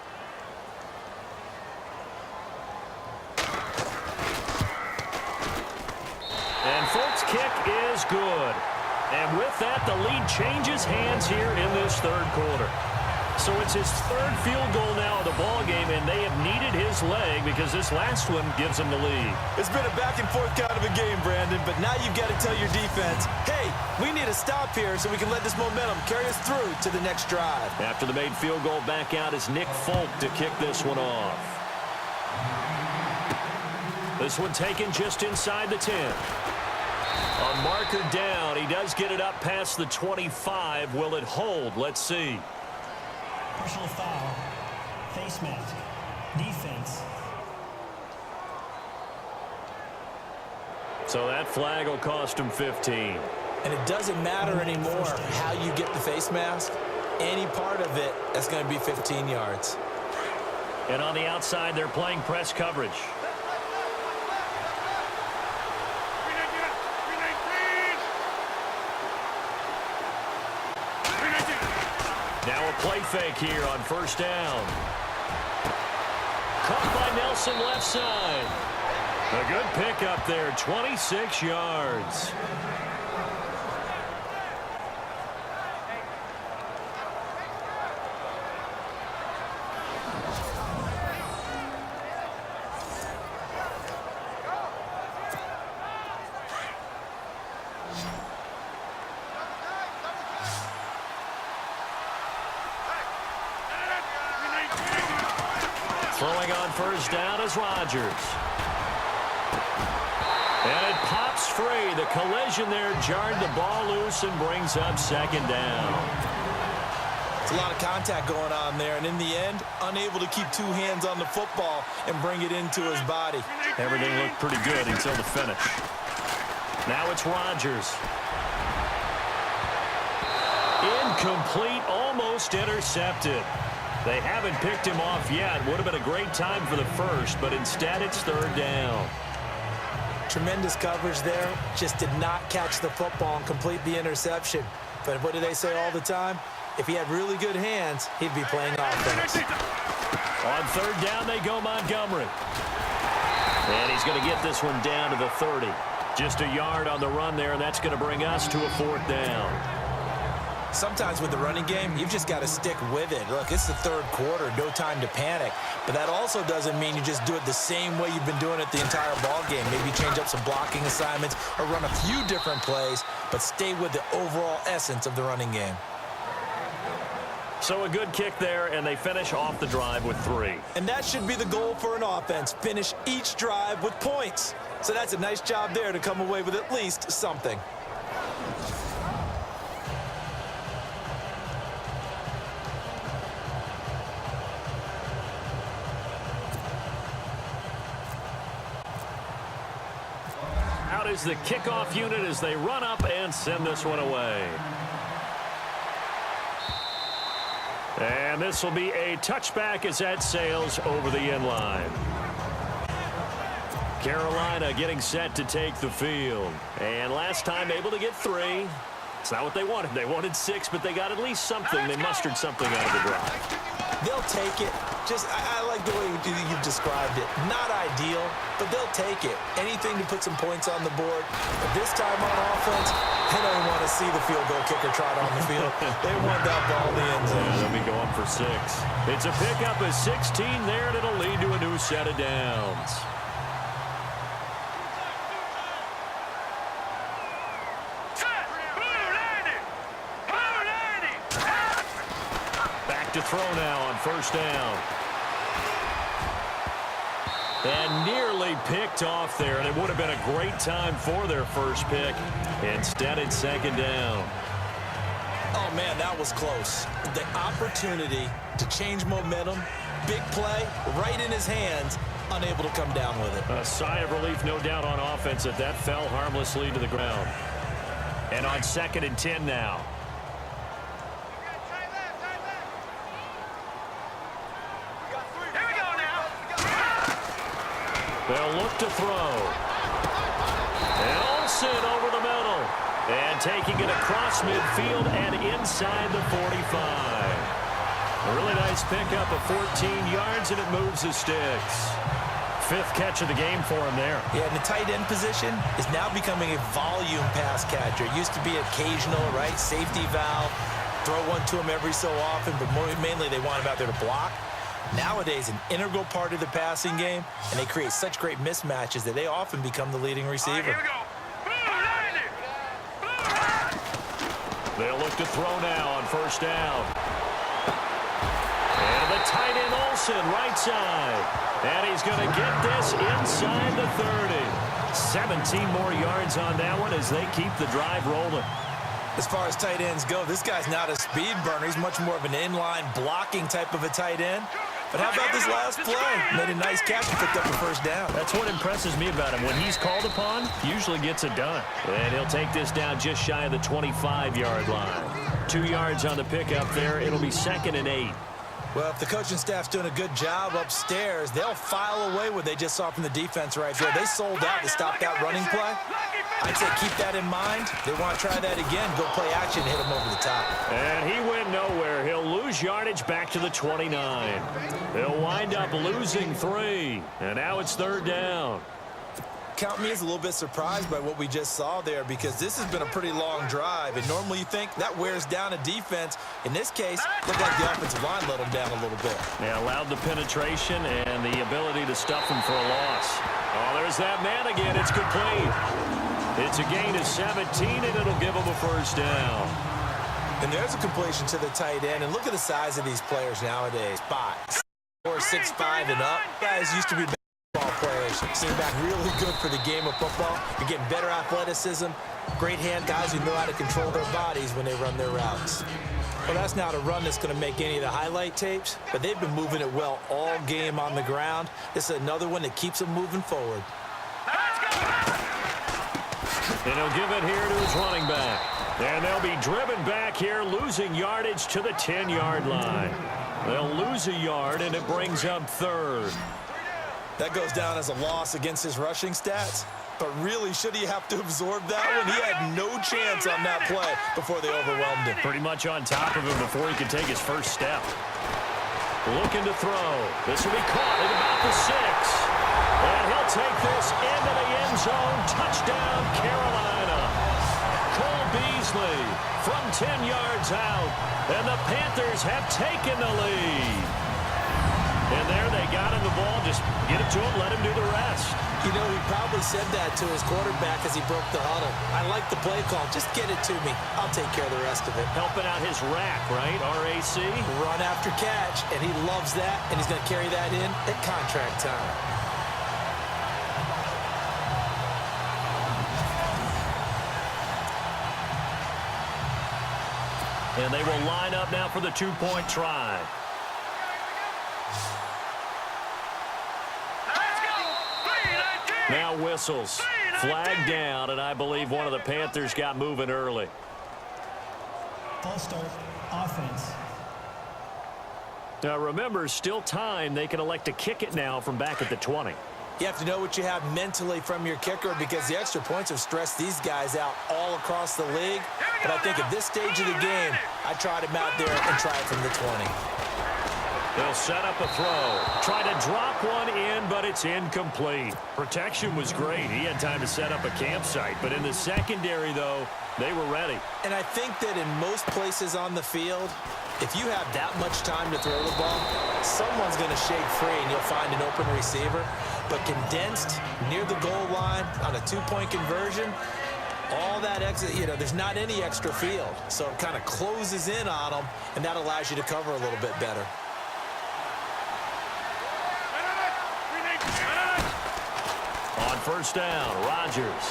And Folk's kick is good. And with that, the lead changes hands here in this third quarter. So it's his third field goal now of the ball game, and they have needed his leg because this last one gives them the lead. It's been a back-and-forth kind of a game, Brandon, but now you've got to tell your defense, hey, we need a stop here so we can let this momentum carry us through to the next drive. After the made field goal, back out is Nick Folk to kick this one off. This one taken just inside the 10. A marker down. He does get it up past the 25. Will it hold? Let's see. Personal foul. Face mask. Defense. So that flag will cost him 15. And it doesn't matter anymore how you get the face mask. Any part of it, that's going to be 15 yards. And on the outside, they're playing press coverage. Now a play fake here on first down. Caught by Nelson left side. A good pickup there, 26 yards. Throwing on first down is Rodgers. And it pops free. The collision there jarred the ball loose and brings up second down. It's a lot of contact going on there, and in the end, unable to keep two hands on the football and bring it into his body. Everything looked pretty good until the finish. Now it's Rodgers. Incomplete, almost intercepted. They haven't picked him off yet. Would have been a great time for the first, but instead it's third down. Tremendous coverage there. Just did not catch the football and complete the interception. But what do they say all the time? If he had really good hands, he'd be playing offense. On third down, they go Montgomery. And he's going to get this one down to the 30. Just a yard on the run there, and that's going to bring us to a fourth down. Sometimes with the running game, you've just got to stick with it. Look, it's the third quarter, no time to panic. But that also doesn't mean you just do it the same way you've been doing it the entire ball game. Maybe change up some blocking assignments or run a few different plays, but stay with the overall essence of the running game. So a good kick there, and they finish off the drive with 3. And that should be the goal for an offense, finish each drive with points. So that's a nice job there to come away with at least something. Out is the kickoff unit as they run up and send this one away. And this will be a touchback as that sails over the end line. Carolina getting set to take the field. And last time able to get 3. It's not what they wanted. They wanted 6, but they got at least something. They mustered something out of the drive. They'll take it. I like the way you described it. Not ideal, but they'll take it. Anything to put some points on the board. But this time on offense, they don't want to see the field goal kicker trot on the field. They want that ball in the end zone. Yeah, they'll be going for 6. It's a pickup of 16 there, and it'll lead to a new set of downs. To throw now on first down. And nearly picked off there, and it would have been a great time for their first pick. Instead, it's second down. Oh, man, that was close. The opportunity to change momentum, big play, right in his hands, unable to come down with it. A sigh of relief, no doubt, on offense that fell harmlessly to the ground. And on 2nd and 10 now. They'll look to throw. And Olsen over the middle. And taking it across midfield and inside the 45. A really nice pickup of 14 yards, and it moves the sticks. 5th catch of the game for him there. Yeah, and the tight end position is now becoming a volume pass catcher. It used to be occasional, right? Safety valve, throw one to him every so often, but mainly they want him out there to block. Nowadays, an integral part of the passing game, and they create such great mismatches that they often become the leading receiver. They'll look to throw now on 1st down. And the tight end Olsen, right side. And he's going to get this inside the 30. 17 more yards on that one as they keep the drive rolling. As far as tight ends go, this guy's not a speed burner. He's much more of an inline blocking type of a tight end. But how about this last play? Made a nice catch and picked up a 1st down. That's what impresses me about him. When he's called upon, usually gets it done. And he'll take this down just shy of the 25-yard line. 2 yards on the pickup there. It'll be 2nd and 8. Well, if the coaching staff's doing a good job upstairs, they'll file away what they just saw from the defense right there. They sold out to stop that running play. I'd say keep that in mind. They want to try that again. Go play action, hit him over the top. And he went nowhere. He'll lose yardage back to the 29. They'll wind up losing 3. And now it's 3rd down. Count me as a little bit surprised by what we just saw there, because this has been a pretty long drive, and normally you think that wears down a defense. In this case, looked like the offensive line let them down a little bit. Yeah, allowed the penetration and the ability to stuff him for a loss. Oh, there's that man again. It's complete. It's a gain of 17, and it'll give him a 1st down. And there's a completion to the tight end, and look at the size of these players nowadays. 5'4", 6'5", and up. Guys used to be football players. Seem back really good for the game of football. You're getting better athleticism, great hand guys who know how to control their bodies when they run their routes. Well, that's not a run that's going to make any of the highlight tapes, but they've been moving it well all game on the ground. This is another one that keeps them moving forward. And he'll give it here to his running back. And they'll be driven back here, losing yardage to the 10-yard line. They'll lose a yard, and it brings up 3rd. That goes down as a loss against his rushing stats. But really, should he have to absorb that one? He had no chance on that play before they overwhelmed him. Pretty much on top of him before he could take his first step. Looking to throw. This will be caught at about the 6. And he'll take this into the end zone. Touchdown, Carolina. Cole Beasley from 10 yards out. And the Panthers have taken the lead. And there they got him the ball. Just get it to him, let him do the rest. You know, he probably said that to his quarterback as he broke the huddle. I like the play call. Just get it to me. I'll take care of the rest of it. Helping out his rack, right? RAC. Run after catch, and he loves that, and he's going to carry that in at contract time. And they will line up now for the 2-point try. Now whistles. Flag down, and I believe one of the Panthers got moving early. False start, offense. Now remember, still time. They can elect to kick it now from back at the 20. You have to know what you have mentally from your kicker, because the extra points have stressed these guys out all across the league. But I think at this stage of the game, I tried him out there and try it from the 20. They'll set up a throw. Try to drop one in, but it's incomplete. Protection was great. He had time to set up a campsite. But in the secondary, though, they were ready. And I think that in most places on the field, if you have that much time to throw the ball, someone's going to shake free and you'll find an open receiver. But condensed near the goal line on a 2-point conversion, all that exit, there's not any extra field. So it kind of closes in on them, and that allows you to cover a little bit better. On 1st down, Rodgers.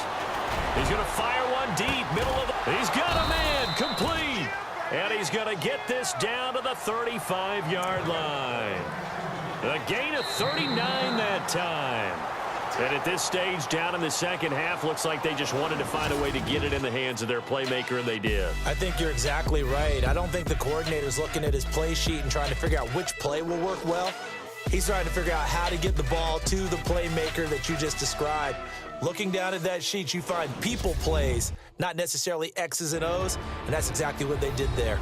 He's going to fire one deep, middle of the... He's got a man, complete. And he's going to get this down to the 35-yard line. A gain of 39 that time. And at this stage, down in the second half, looks like they just wanted to find a way to get it in the hands of their playmaker, and they did. I think you're exactly right. I don't think the coordinator's looking at his play sheet and trying to figure out which play will work well. He's trying to figure out how to get the ball to the playmaker that you just described. Looking down at that sheet, you find people plays not necessarily X's and O's, and that's exactly what they did there.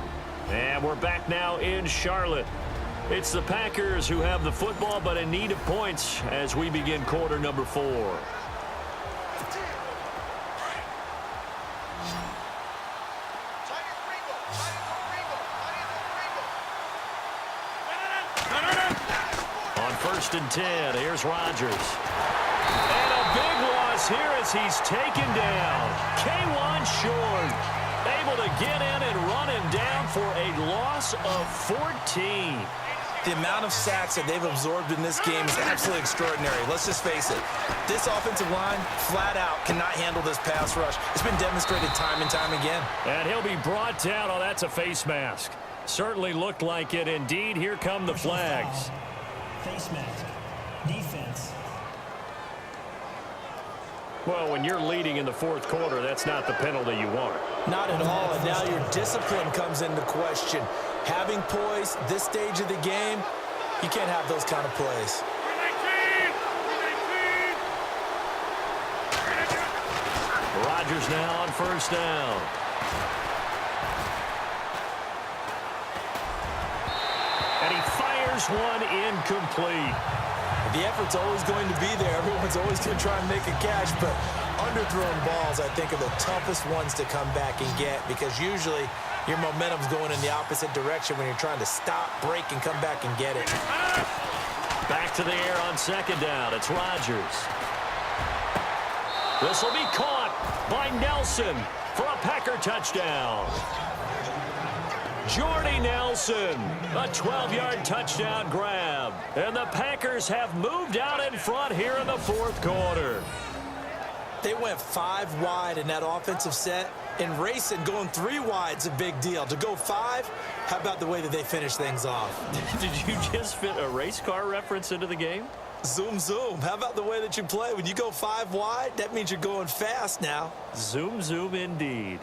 And we're back now in Charlotte. It's the Packers who have the football, but in need of points as we begin quarter number 4. On 1st and 10, here's Rodgers. And a big loss here as he's taken down. K'Wan Short able to get in and run him down for a loss of 14. The amount of sacks that they've absorbed in this game is absolutely extraordinary. Let's just face it. This offensive line, flat out, cannot handle this pass rush. It's been demonstrated time and time again. And he'll be brought down. Oh, that's a face mask. Certainly looked like it. Indeed, here come the flags. Face mask. Defense. Well, when you're leading in the 4th quarter, that's not the penalty you want. Not at all, and now your discipline comes into question. Having poise, this stage of the game, you can't have those kind of plays. Rodgers now on 1st down. And he fires one incomplete. The effort's always going to be there. Everyone's always going to try and make a catch, but underthrown balls, I think, are the toughest ones to come back and get because usually your momentum's going in the opposite direction when you're trying to stop, break, and come back and get it. Back to the air on 2nd down. It's Rodgers. This will be caught by Nelson for a Packer touchdown. Jordy Nelson, a 12-yard touchdown grab. And the Packers have moved out in front here in the 4th quarter. They went 5 wide in that offensive set, and racing going 3 wide's a big deal. To go 5, how about the way that they finish things off? Did you just fit a race car reference into the game? Zoom, zoom. How about the way that you play? When you go 5 wide, that means you're going fast now. Zoom, zoom indeed.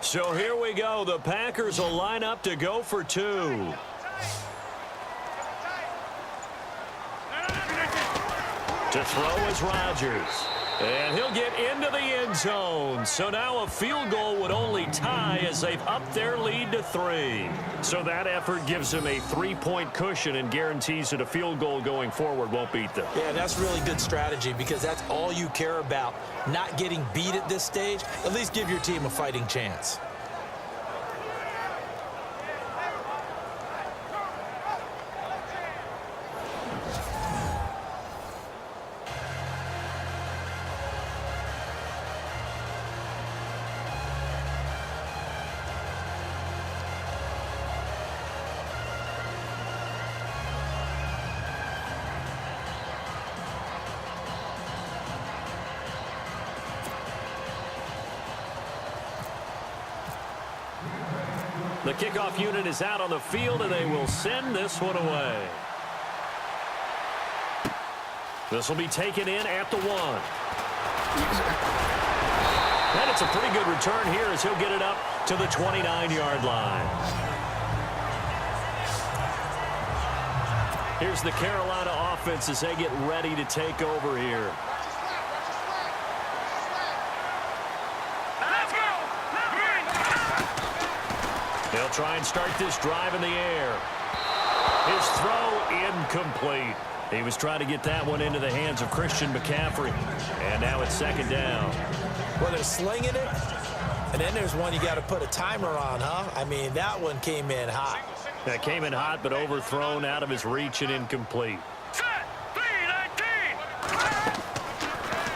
So here we go. The Packers will line up to go for 2. To throw is Rodgers. And he'll get into the end zone. So now a field goal would only tie as they've upped their lead to 3. So that effort gives them a 3-point cushion and guarantees that a field goal going forward won't beat them. Yeah, that's really good strategy because that's all you care about. Not getting beat at this stage. At least give your team a fighting chance. The kickoff unit is out on the field, and they will send this one away. This will be taken in at the 1. And it's a pretty good return here as he'll get it up to the 29-yard line. Here's the Carolina offense as they get ready to take over here. They'll try and start this drive in the air. His throw incomplete. He was trying to get that one into the hands of Christian McCaffrey. And now it's 2nd down. Well, they're slinging it. And then there's one you got to put a timer on, huh? I mean, that one came in hot. That came in hot, but overthrown out of his reach and incomplete.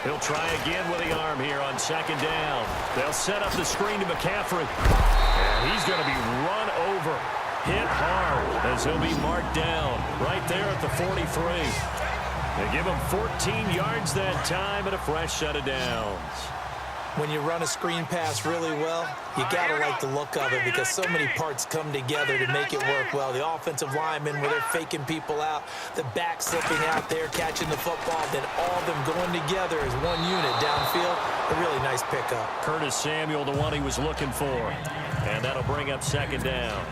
He'll try again with the arm here on 2nd down. They'll set up the screen to McCaffrey. And he's going to be run over, hit hard, as he'll be marked down right there at the 43. They give him 14 yards that time and a fresh set of downs. When you run a screen pass really well, you got to like the look of it because so many parts come together to make it work well. The offensive linemen, where they're faking people out, the back slipping out there, catching the football, then all of them going together as one unit downfield. A really nice pickup. Curtis Samuel, the one he was looking for. And that'll bring up 2nd down.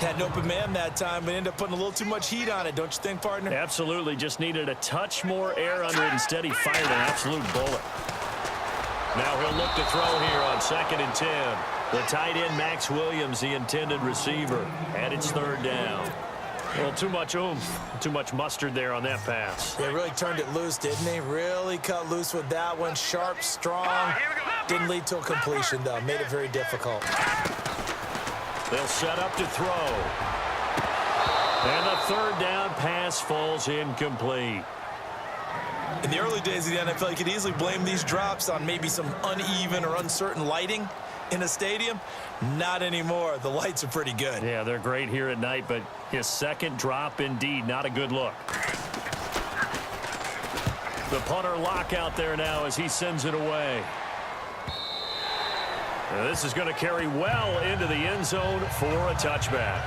Had an open man that time, but ended up putting a little too much heat on it, don't you think, partner? Absolutely. Just needed a touch more air under it. Instead, he fired an absolute bullet. Now he'll look to throw here on 2nd and 10. The tight end, Max Williams, the intended receiver. And it's 3rd down. Well, too much oomph, too much mustard there on that pass. They really turned it loose, didn't they? Really cut loose with that one. Sharp, strong. Didn't lead to a completion, though. Made it very difficult. They'll set up to throw. And the 3rd down pass falls incomplete. In the early days of the NFL, you could easily blame these drops on maybe some uneven or uncertain lighting in a stadium. Not anymore. The lights are pretty good. Yeah, they're great here at night, but his 2nd drop, indeed, not a good look. The punter lock out there now as he sends it away. Now, this is going to carry well into the end zone for a touchback.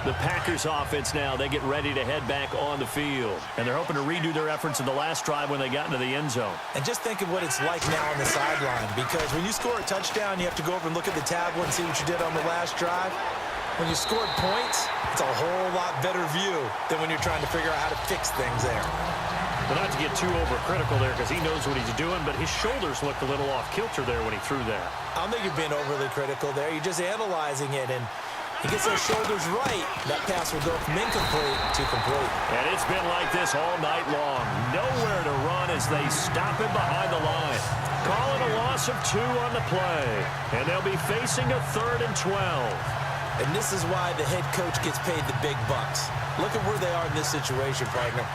The Packers offense now, they get ready to head back on the field. And they're hoping to redo their efforts in the last drive when they got into the end zone. And just think of what it's like now on the sideline, because when you score a touchdown, you have to go over and look at the tablet and see what you did on the last drive. When you scored points, it's a whole lot better view than when you're trying to figure out how to fix things there. Well, not to get too overcritical there because he knows what he's doing, but his shoulders looked a little off kilter there when he threw that. I don't think you're being overly critical there. You're just analyzing it, and he gets those shoulders right. That pass will go from incomplete to complete. And it's been like this all night long. Nowhere to run as they stop him behind the line. Calling a loss of 2 on the play. And they'll be facing a 3rd and 12. And this is why the head coach gets paid the big bucks. Look at where they are in this situation, partner.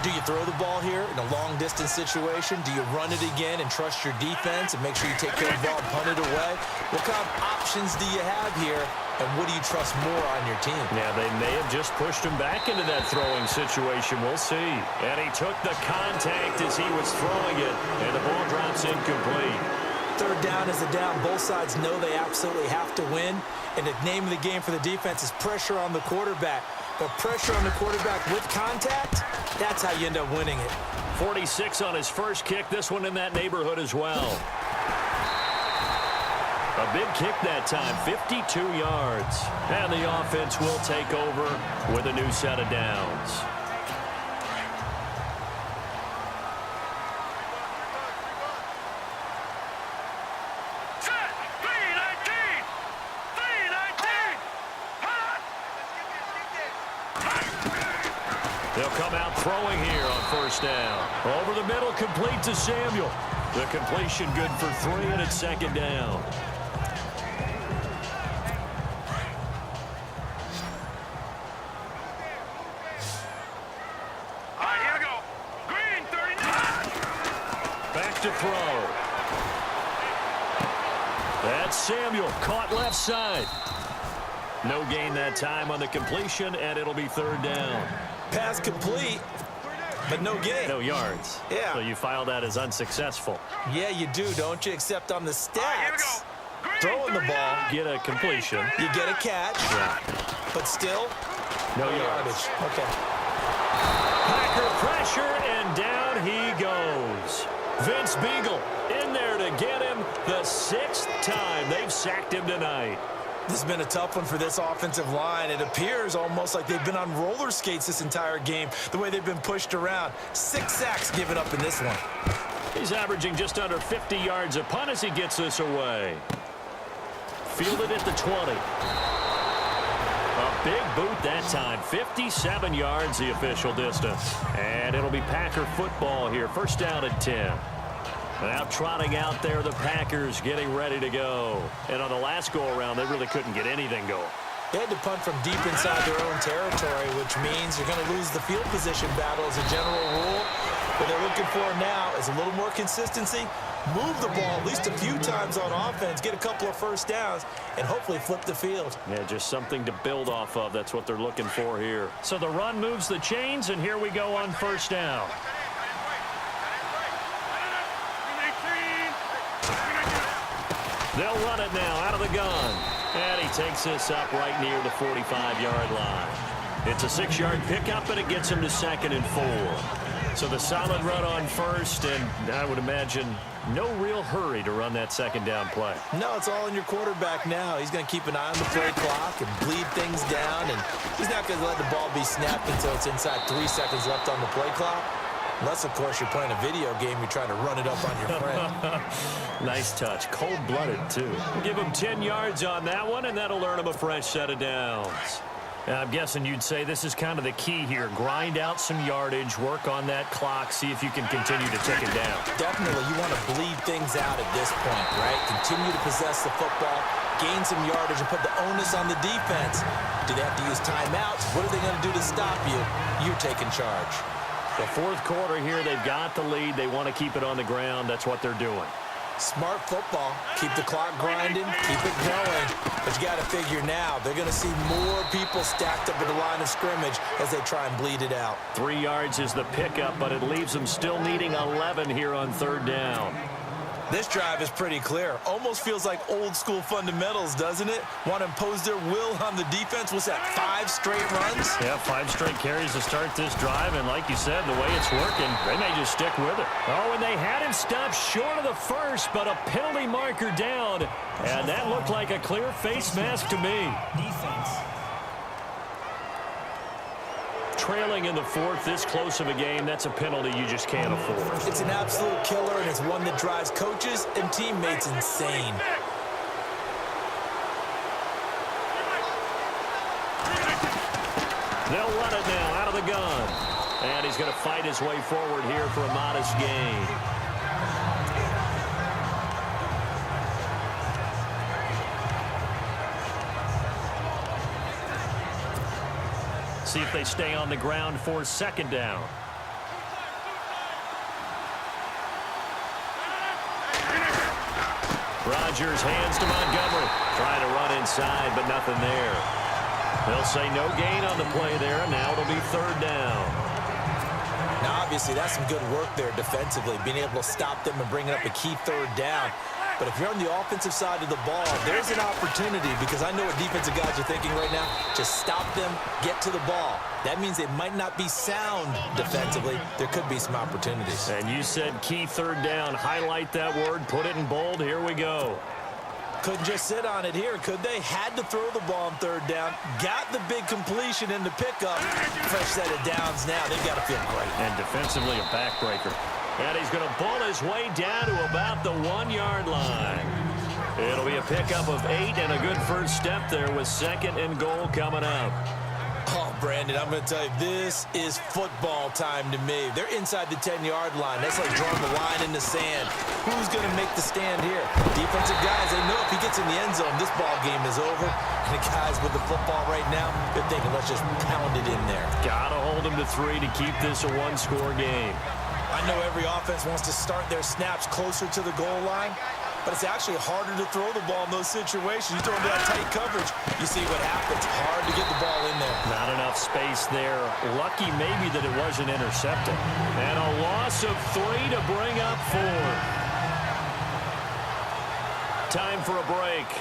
Do you throw the ball here in a long-distance situation? Do you run it again and trust your defense and make sure you take care of the ball and punt it away? What kind of options do you have here, and what do you trust more on your team? Yeah, they may have just pushed him back into that throwing situation. We'll see. And he took the contact as he was throwing it, and the ball drops incomplete. 3rd down is a down. Both sides know they absolutely have to win, and the name of the game for the defense is pressure on the quarterback. But pressure on the quarterback with contact, that's how you end up winning it. 46 on his first kick. This one in that neighborhood as well. A big kick that time, 52 yards. And the offense will take over with a new set of downs. They'll come out throwing here on 1st down. Over the middle, complete to Samuel. The completion good for 3, and it's 2nd down. All right, here we go. Green, 39. Back to throw. That's Samuel, caught left side. No gain that time on the completion, and it'll be 3rd down. Pass complete, but no gain. No yards. Yeah. So you file that as unsuccessful. Yeah, you do, don't you? Except on the All right, here we go. stats. Green, Throwing the ball, Get a completion. you get a catch, but still, No no yards. yardage. Okay. Packer pressure, and down he goes. Vince Beagle in there to get him the 6th time they've sacked him tonight. This has been a tough one for this offensive line. It appears almost like they've been on roller skates this entire game, the way they've been pushed around. 6 sacks given up in this one. He's averaging just under 50 yards a punt as he gets this away. Fielded at the 20. A big boot that time. 57 yards the official distance. And it'll be Packer football here. 1st down and 10. Now trotting out there, the Packers getting ready to go. And on the last go-around, they really couldn't get anything going. They had to punt from deep inside their own territory, which means you're going to lose the field position battle as a general rule. What they're looking for now is a little more consistency, move the ball at least a few times on offense, get a couple of 1st downs, and hopefully flip the field. Yeah, just something to build off of. That's what they're looking for here. So the run moves the chains, and here we go on 1st down. They'll run it now out of the gun. And he takes this up right near the 45-yard line. It's a 6-yard pickup, and it gets him to 2nd and 4. So the solid run on first, and I would imagine no real hurry to run that second down play. No, it's all in your quarterback now. He's going to keep an eye on the play clock and bleed things down, and he's not going to let the ball be snapped until it's inside 3 seconds left on the play clock. Unless, of course, you're playing a video game, you're trying to run it up on your friend. Nice touch. Cold-blooded, too. We'll give him 10 yards on that one, and that'll earn him a fresh set of downs. I'm guessing you'd say this is kind of the key here. Grind out some yardage, work on that clock, see if you can continue to tick it down. Definitely, you want to bleed things out at this point, right? Continue to possess the football, gain some yardage, and put the onus on the defense. Do they have to use timeouts? What are they going to do to stop you? You're taking charge. The fourth quarter here, they've got the lead. They want to keep it on the ground. That's what they're doing. Smart football. Keep the clock grinding. Keep it going. But you got to figure now, they're going to see more people stacked up at the line of scrimmage as they try and bleed it out. 3 yards is the pickup, but it leaves them still needing 11 here on third down. This drive is pretty clear. Almost feels like old school fundamentals, doesn't it? Want to impose their will on the defense. What's that, 5 straight runs? Yeah, 5 straight carries to start this drive, and like you said, the way it's working, they may just stick with it. Oh, and they had him stopped short of the first, but a penalty marker down, and that looked like a clear face mask to me. Defense. Trailing in the fourth, this close of a game, that's a penalty you just can't afford. It's an absolute killer, and it's one that drives coaches and teammates insane. They'll run it now out of the gun. And he's going to fight his way forward here for a modest gain. See if they stay on the ground for second down. Rodgers hands to Montgomery. Trying to run inside, but nothing there. They'll say no gain on the play there, and now it'll be third down. Now, obviously, that's some good work there defensively, being able to stop them and bringing up a key third down. But if you're on the offensive side of the ball, there's an opportunity, because I know what defensive guys are thinking right now. Just stop them, get to the ball. That means they might not be sound defensively. There could be some opportunities. And you said key third down. Highlight that word. Put it in bold. Here we go. Couldn't just sit on it here, could they? Had to throw the ball on third down. Got the big completion in the pickup. Fresh set of downs now. They've got to feel great. And defensively, a backbreaker. And he's going to bull his way down to about the 1-yard line. It'll be a pickup of 8 and a good first step there with second and goal coming up. Oh, Brandon, I'm going to tell you, this is football time to me. They're inside the 10-yard line. That's like drawing the line in the sand. Who's going to make the stand here? Defensive guys, they know if he gets in the end zone, this ball game is over. And the guys with the football right now, they're thinking, let's just pound it in there. Got to hold him to 3 to keep this a one-score game. I know every offense wants to start their snaps closer to the goal line, but it's actually harder to throw the ball in those situations. You throw into that tight coverage, you see what happens. Hard to get the ball in there. Not enough space there. Lucky maybe that it wasn't intercepted. And a loss of 3 to bring up 4. Time for a break.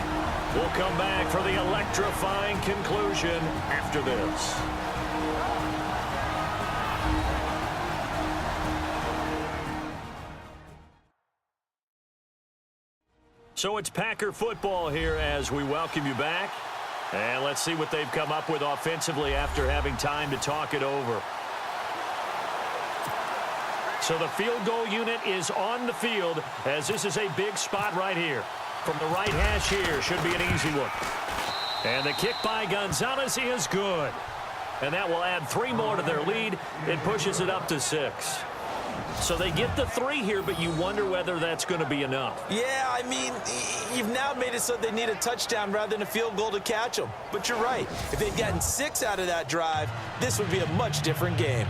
We'll come back for the electrifying conclusion after this. So it's Packer football here as we welcome you back. And let's see what they've come up with offensively after having time to talk it over. So the field goal unit is on the field as this is a big spot right here. From the right hash here, should be an easy one. And the kick by Gonzalez is good. And that will add 3 more to their lead. It pushes it up to 6. So they get the 3 here, but you wonder whether that's going to be enough. Yeah, I mean, you've now made it so they need a touchdown rather than a field goal to catch them. But you're right. If they'd gotten 6 out of that drive, this would be a much different game.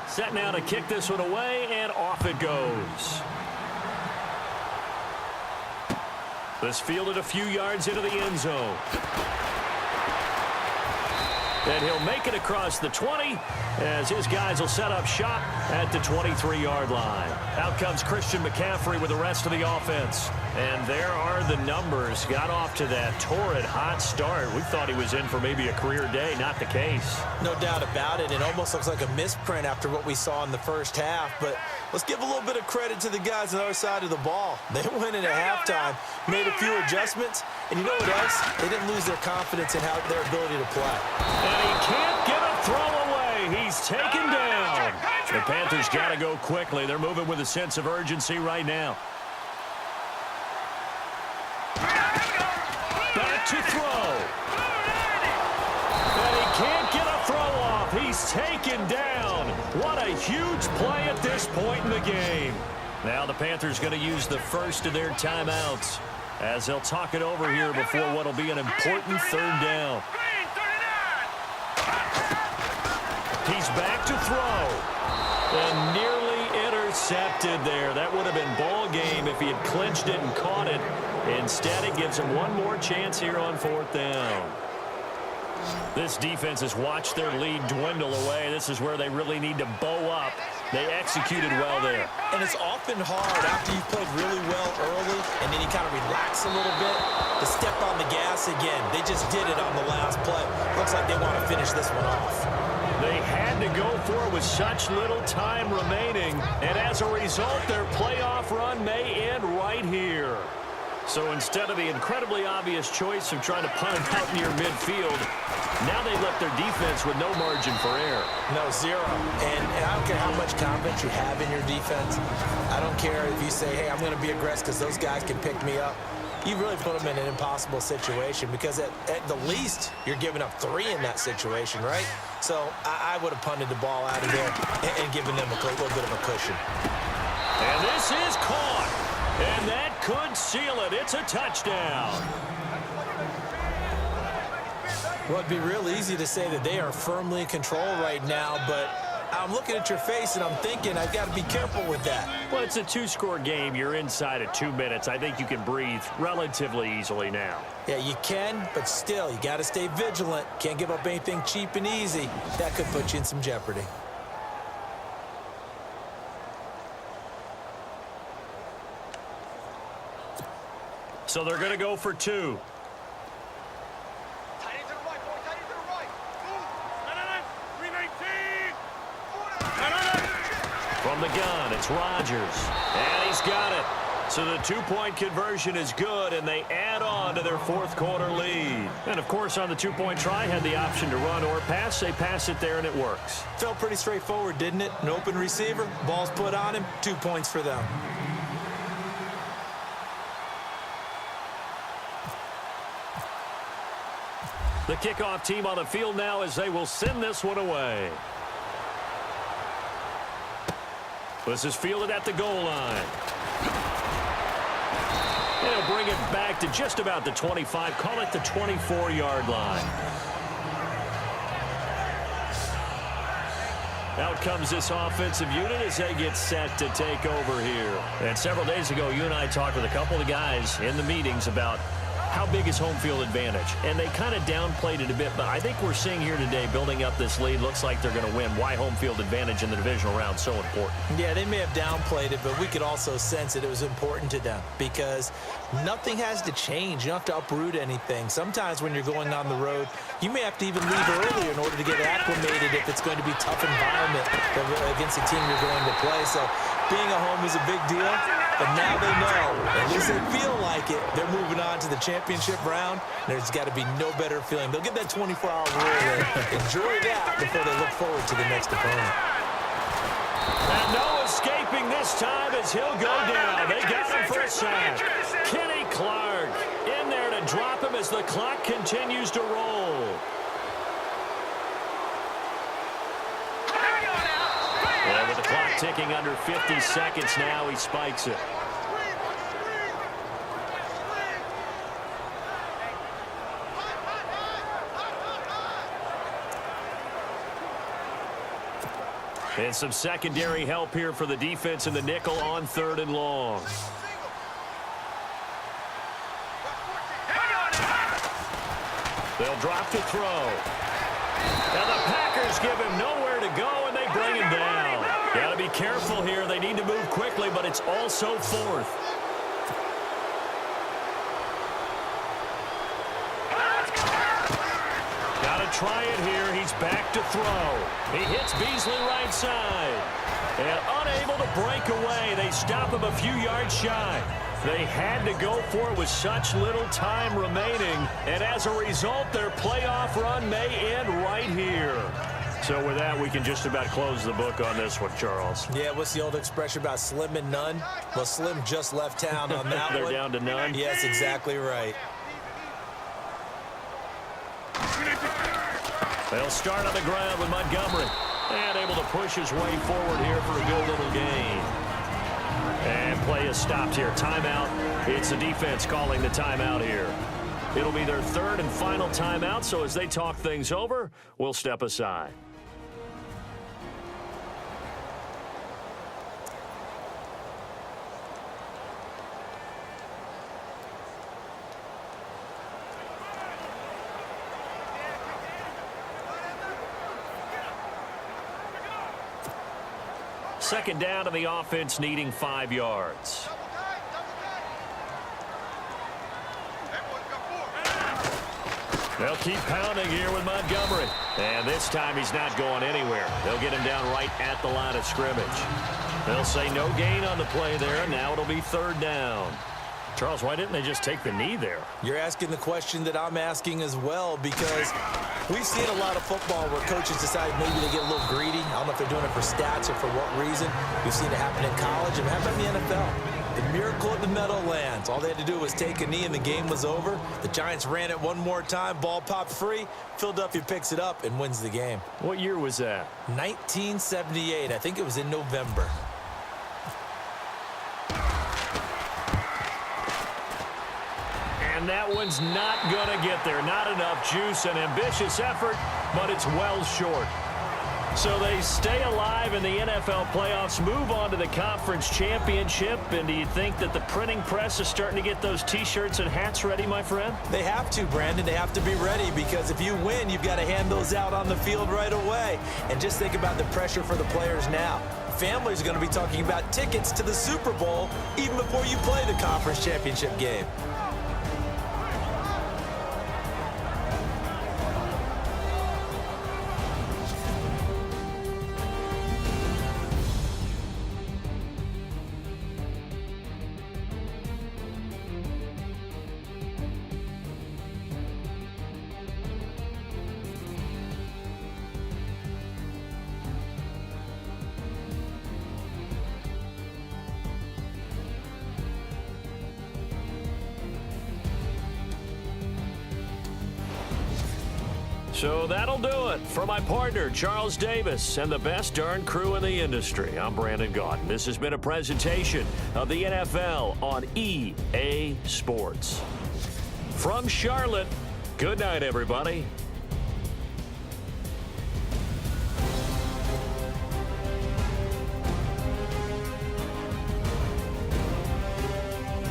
Set now to kick this one away, and off it goes. This fielded a few yards into the end zone. And he'll make it across the 20 as his guys will set up shop at the 23-yard line. Out comes Christian McCaffrey with the rest of the offense. And there are the numbers. Got off to that torrid hot start. We thought he was in for maybe a career day. Not the case. No doubt about it. It almost looks like a misprint after what we saw in the first half. But let's give a little bit of credit to the guys on the other side of the ball. They went in at halftime, made a few adjustments. And you know what else? They didn't lose their confidence in their ability to play. And he can't get a throw away. He's taken down. The Panthers got to go quickly. They're moving with a sense of urgency right now. Back to throw. And he can't get a throw off. He's taken down. What a huge play at this point in the game. Now the Panthers going to use the first of their timeouts as they'll talk it over here before what will be an important third down. He's back to throw. And nearly intercepted there. That would have been ball game if he had clinched it and caught it. Instead, it gives him one more chance here on fourth down. This defense has watched their lead dwindle away. This is where they really need to bow up. They executed well there. And it's often hard after you've played really well early and then you kind of relax a little bit to step on the gas again. They just did it on the last play. Looks like they want to finish this one off. They had to go for it with such little time remaining. And as a result, their playoff run may end right here. So instead of the incredibly obvious choice of trying to punt out near midfield, now they left their defense with no margin for error. No, zero. And I don't care how much confidence you have in your defense. I don't care if you say, hey, I'm going to be aggressive because those guys can pick me up. You really put them in an impossible situation because at the least, you're giving up 3 in that situation, right? So I would have punted the ball out of there and given them a little bit of a cushion. And this is caught. And that could seal it. It's a touchdown. Well, it'd be real easy to say that they are firmly in control right now, but I'm looking at your face and I'm thinking I've got to be careful with that. Well, it's a 2-score game. You're inside of 2 minutes. I think you can breathe relatively easily now. Yeah, you can, but still, you got to stay vigilant. Can't give up anything cheap and easy. That could put you in some jeopardy. So they're going to go for 2. Tight end to the right, boy. Tight end to the right. Move. 319. From the gun, it's Rodgers. And he's got it. So the 2-point conversion is good, and they add on to their fourth-quarter lead. And, of course, on the 2-point try, had the option to run or pass. They pass it there, and it works. Felt pretty straightforward, didn't it? An open receiver, ball's put on him, 2 points for them. The kickoff team on the field now as they will send this one away. This is fielded at the goal line. They'll bring it back to just about the 25. Call it the 24-yard line. Out comes this offensive unit as they get set to take over here. And several days ago, you and I talked with a couple of guys in the meetings about how big is home field advantage. And they kind of downplayed it a bit, but I think we're seeing here today, building up this lead, looks like they're going to win. Why home field advantage in the divisional round so important? Yeah, they may have downplayed it, but we could also sense that it was important to them because nothing has to change. You don't have to uproot anything. Sometimes when you're going on the road, you may have to even leave earlier in order to get acclimated if it's going to be a tough environment against the team you're going to play. So being at home is a big deal, but now they know, at least they feel like it, they're moving on to the championship round. There's got to be no better feeling. They'll get that 24-hour rule and enjoy that before they look forward to the next opponent. And no escaping this time as he'll go down. They got him for a sack. Kenny Clark in there to drop him as the clock continues to roll. And with the clock ticking under 50 seconds now, he spikes it. And some secondary help here for the defense in the nickel on 3rd and long. They'll drop to throw. And the Packers give him nowhere to go, and they bring him down. Got to be careful here. They need to move quickly, but it's also fourth. Got to try it here. He's back to throw. He hits Beasley right side. And unable to break away. They stop him a few yards shy. They had to go for it with such little time remaining. And as a result, their playoff run may end right here. So with that, we can just about close the book on this one, Charles. Yeah, what's the old expression about slim and none? Well, Slim just left town on that They're one. down to none? Yes, exactly right. They'll start on the ground with Montgomery. And able to push his way forward here for a good little gain. And play is stopped here. Timeout. It's the defense calling the timeout here. It'll be their third and final timeout, so as they talk things over, we'll step aside. Second down, and the offense needing 5 yards. They'll keep pounding here with Montgomery. And this time he's not going anywhere. They'll get him down right at the line of scrimmage. They'll say no gain on the play there, and now it'll be third down. Charles, why didn't they just take the knee there? You're asking the question that I'm asking as well, because we've seen a lot of football where coaches decide maybe they get a little greedy. I don't know if they're doing it for stats or for what reason. We've seen it happen in college and happen in the NFL. The miracle of the Meadowlands. All they had to do was take a knee and the game was over. The Giants ran it one more time. Ball popped free. Philadelphia picks it up and wins the game. What year was that? 1978. I think it was in November. And that one's not going to get there. Not enough juice. An ambitious effort, but it's well short. So they stay alive in the NFL playoffs, move on to the conference championship. And do you think that the printing press is starting to get those T-shirts and hats ready, my friend? They have to, Brandon. They have to be ready, because if you win, you've got to hand those out on the field right away. And just think about the pressure for the players now. Families are going to be talking about tickets to the Super Bowl even before you play the conference championship game. So that'll do it. For my partner, Charles Davis, and the best darn crew in the industry, I'm Brandon Gaudin. This has been a presentation of the NFL on EA Sports. From Charlotte, good night, everybody.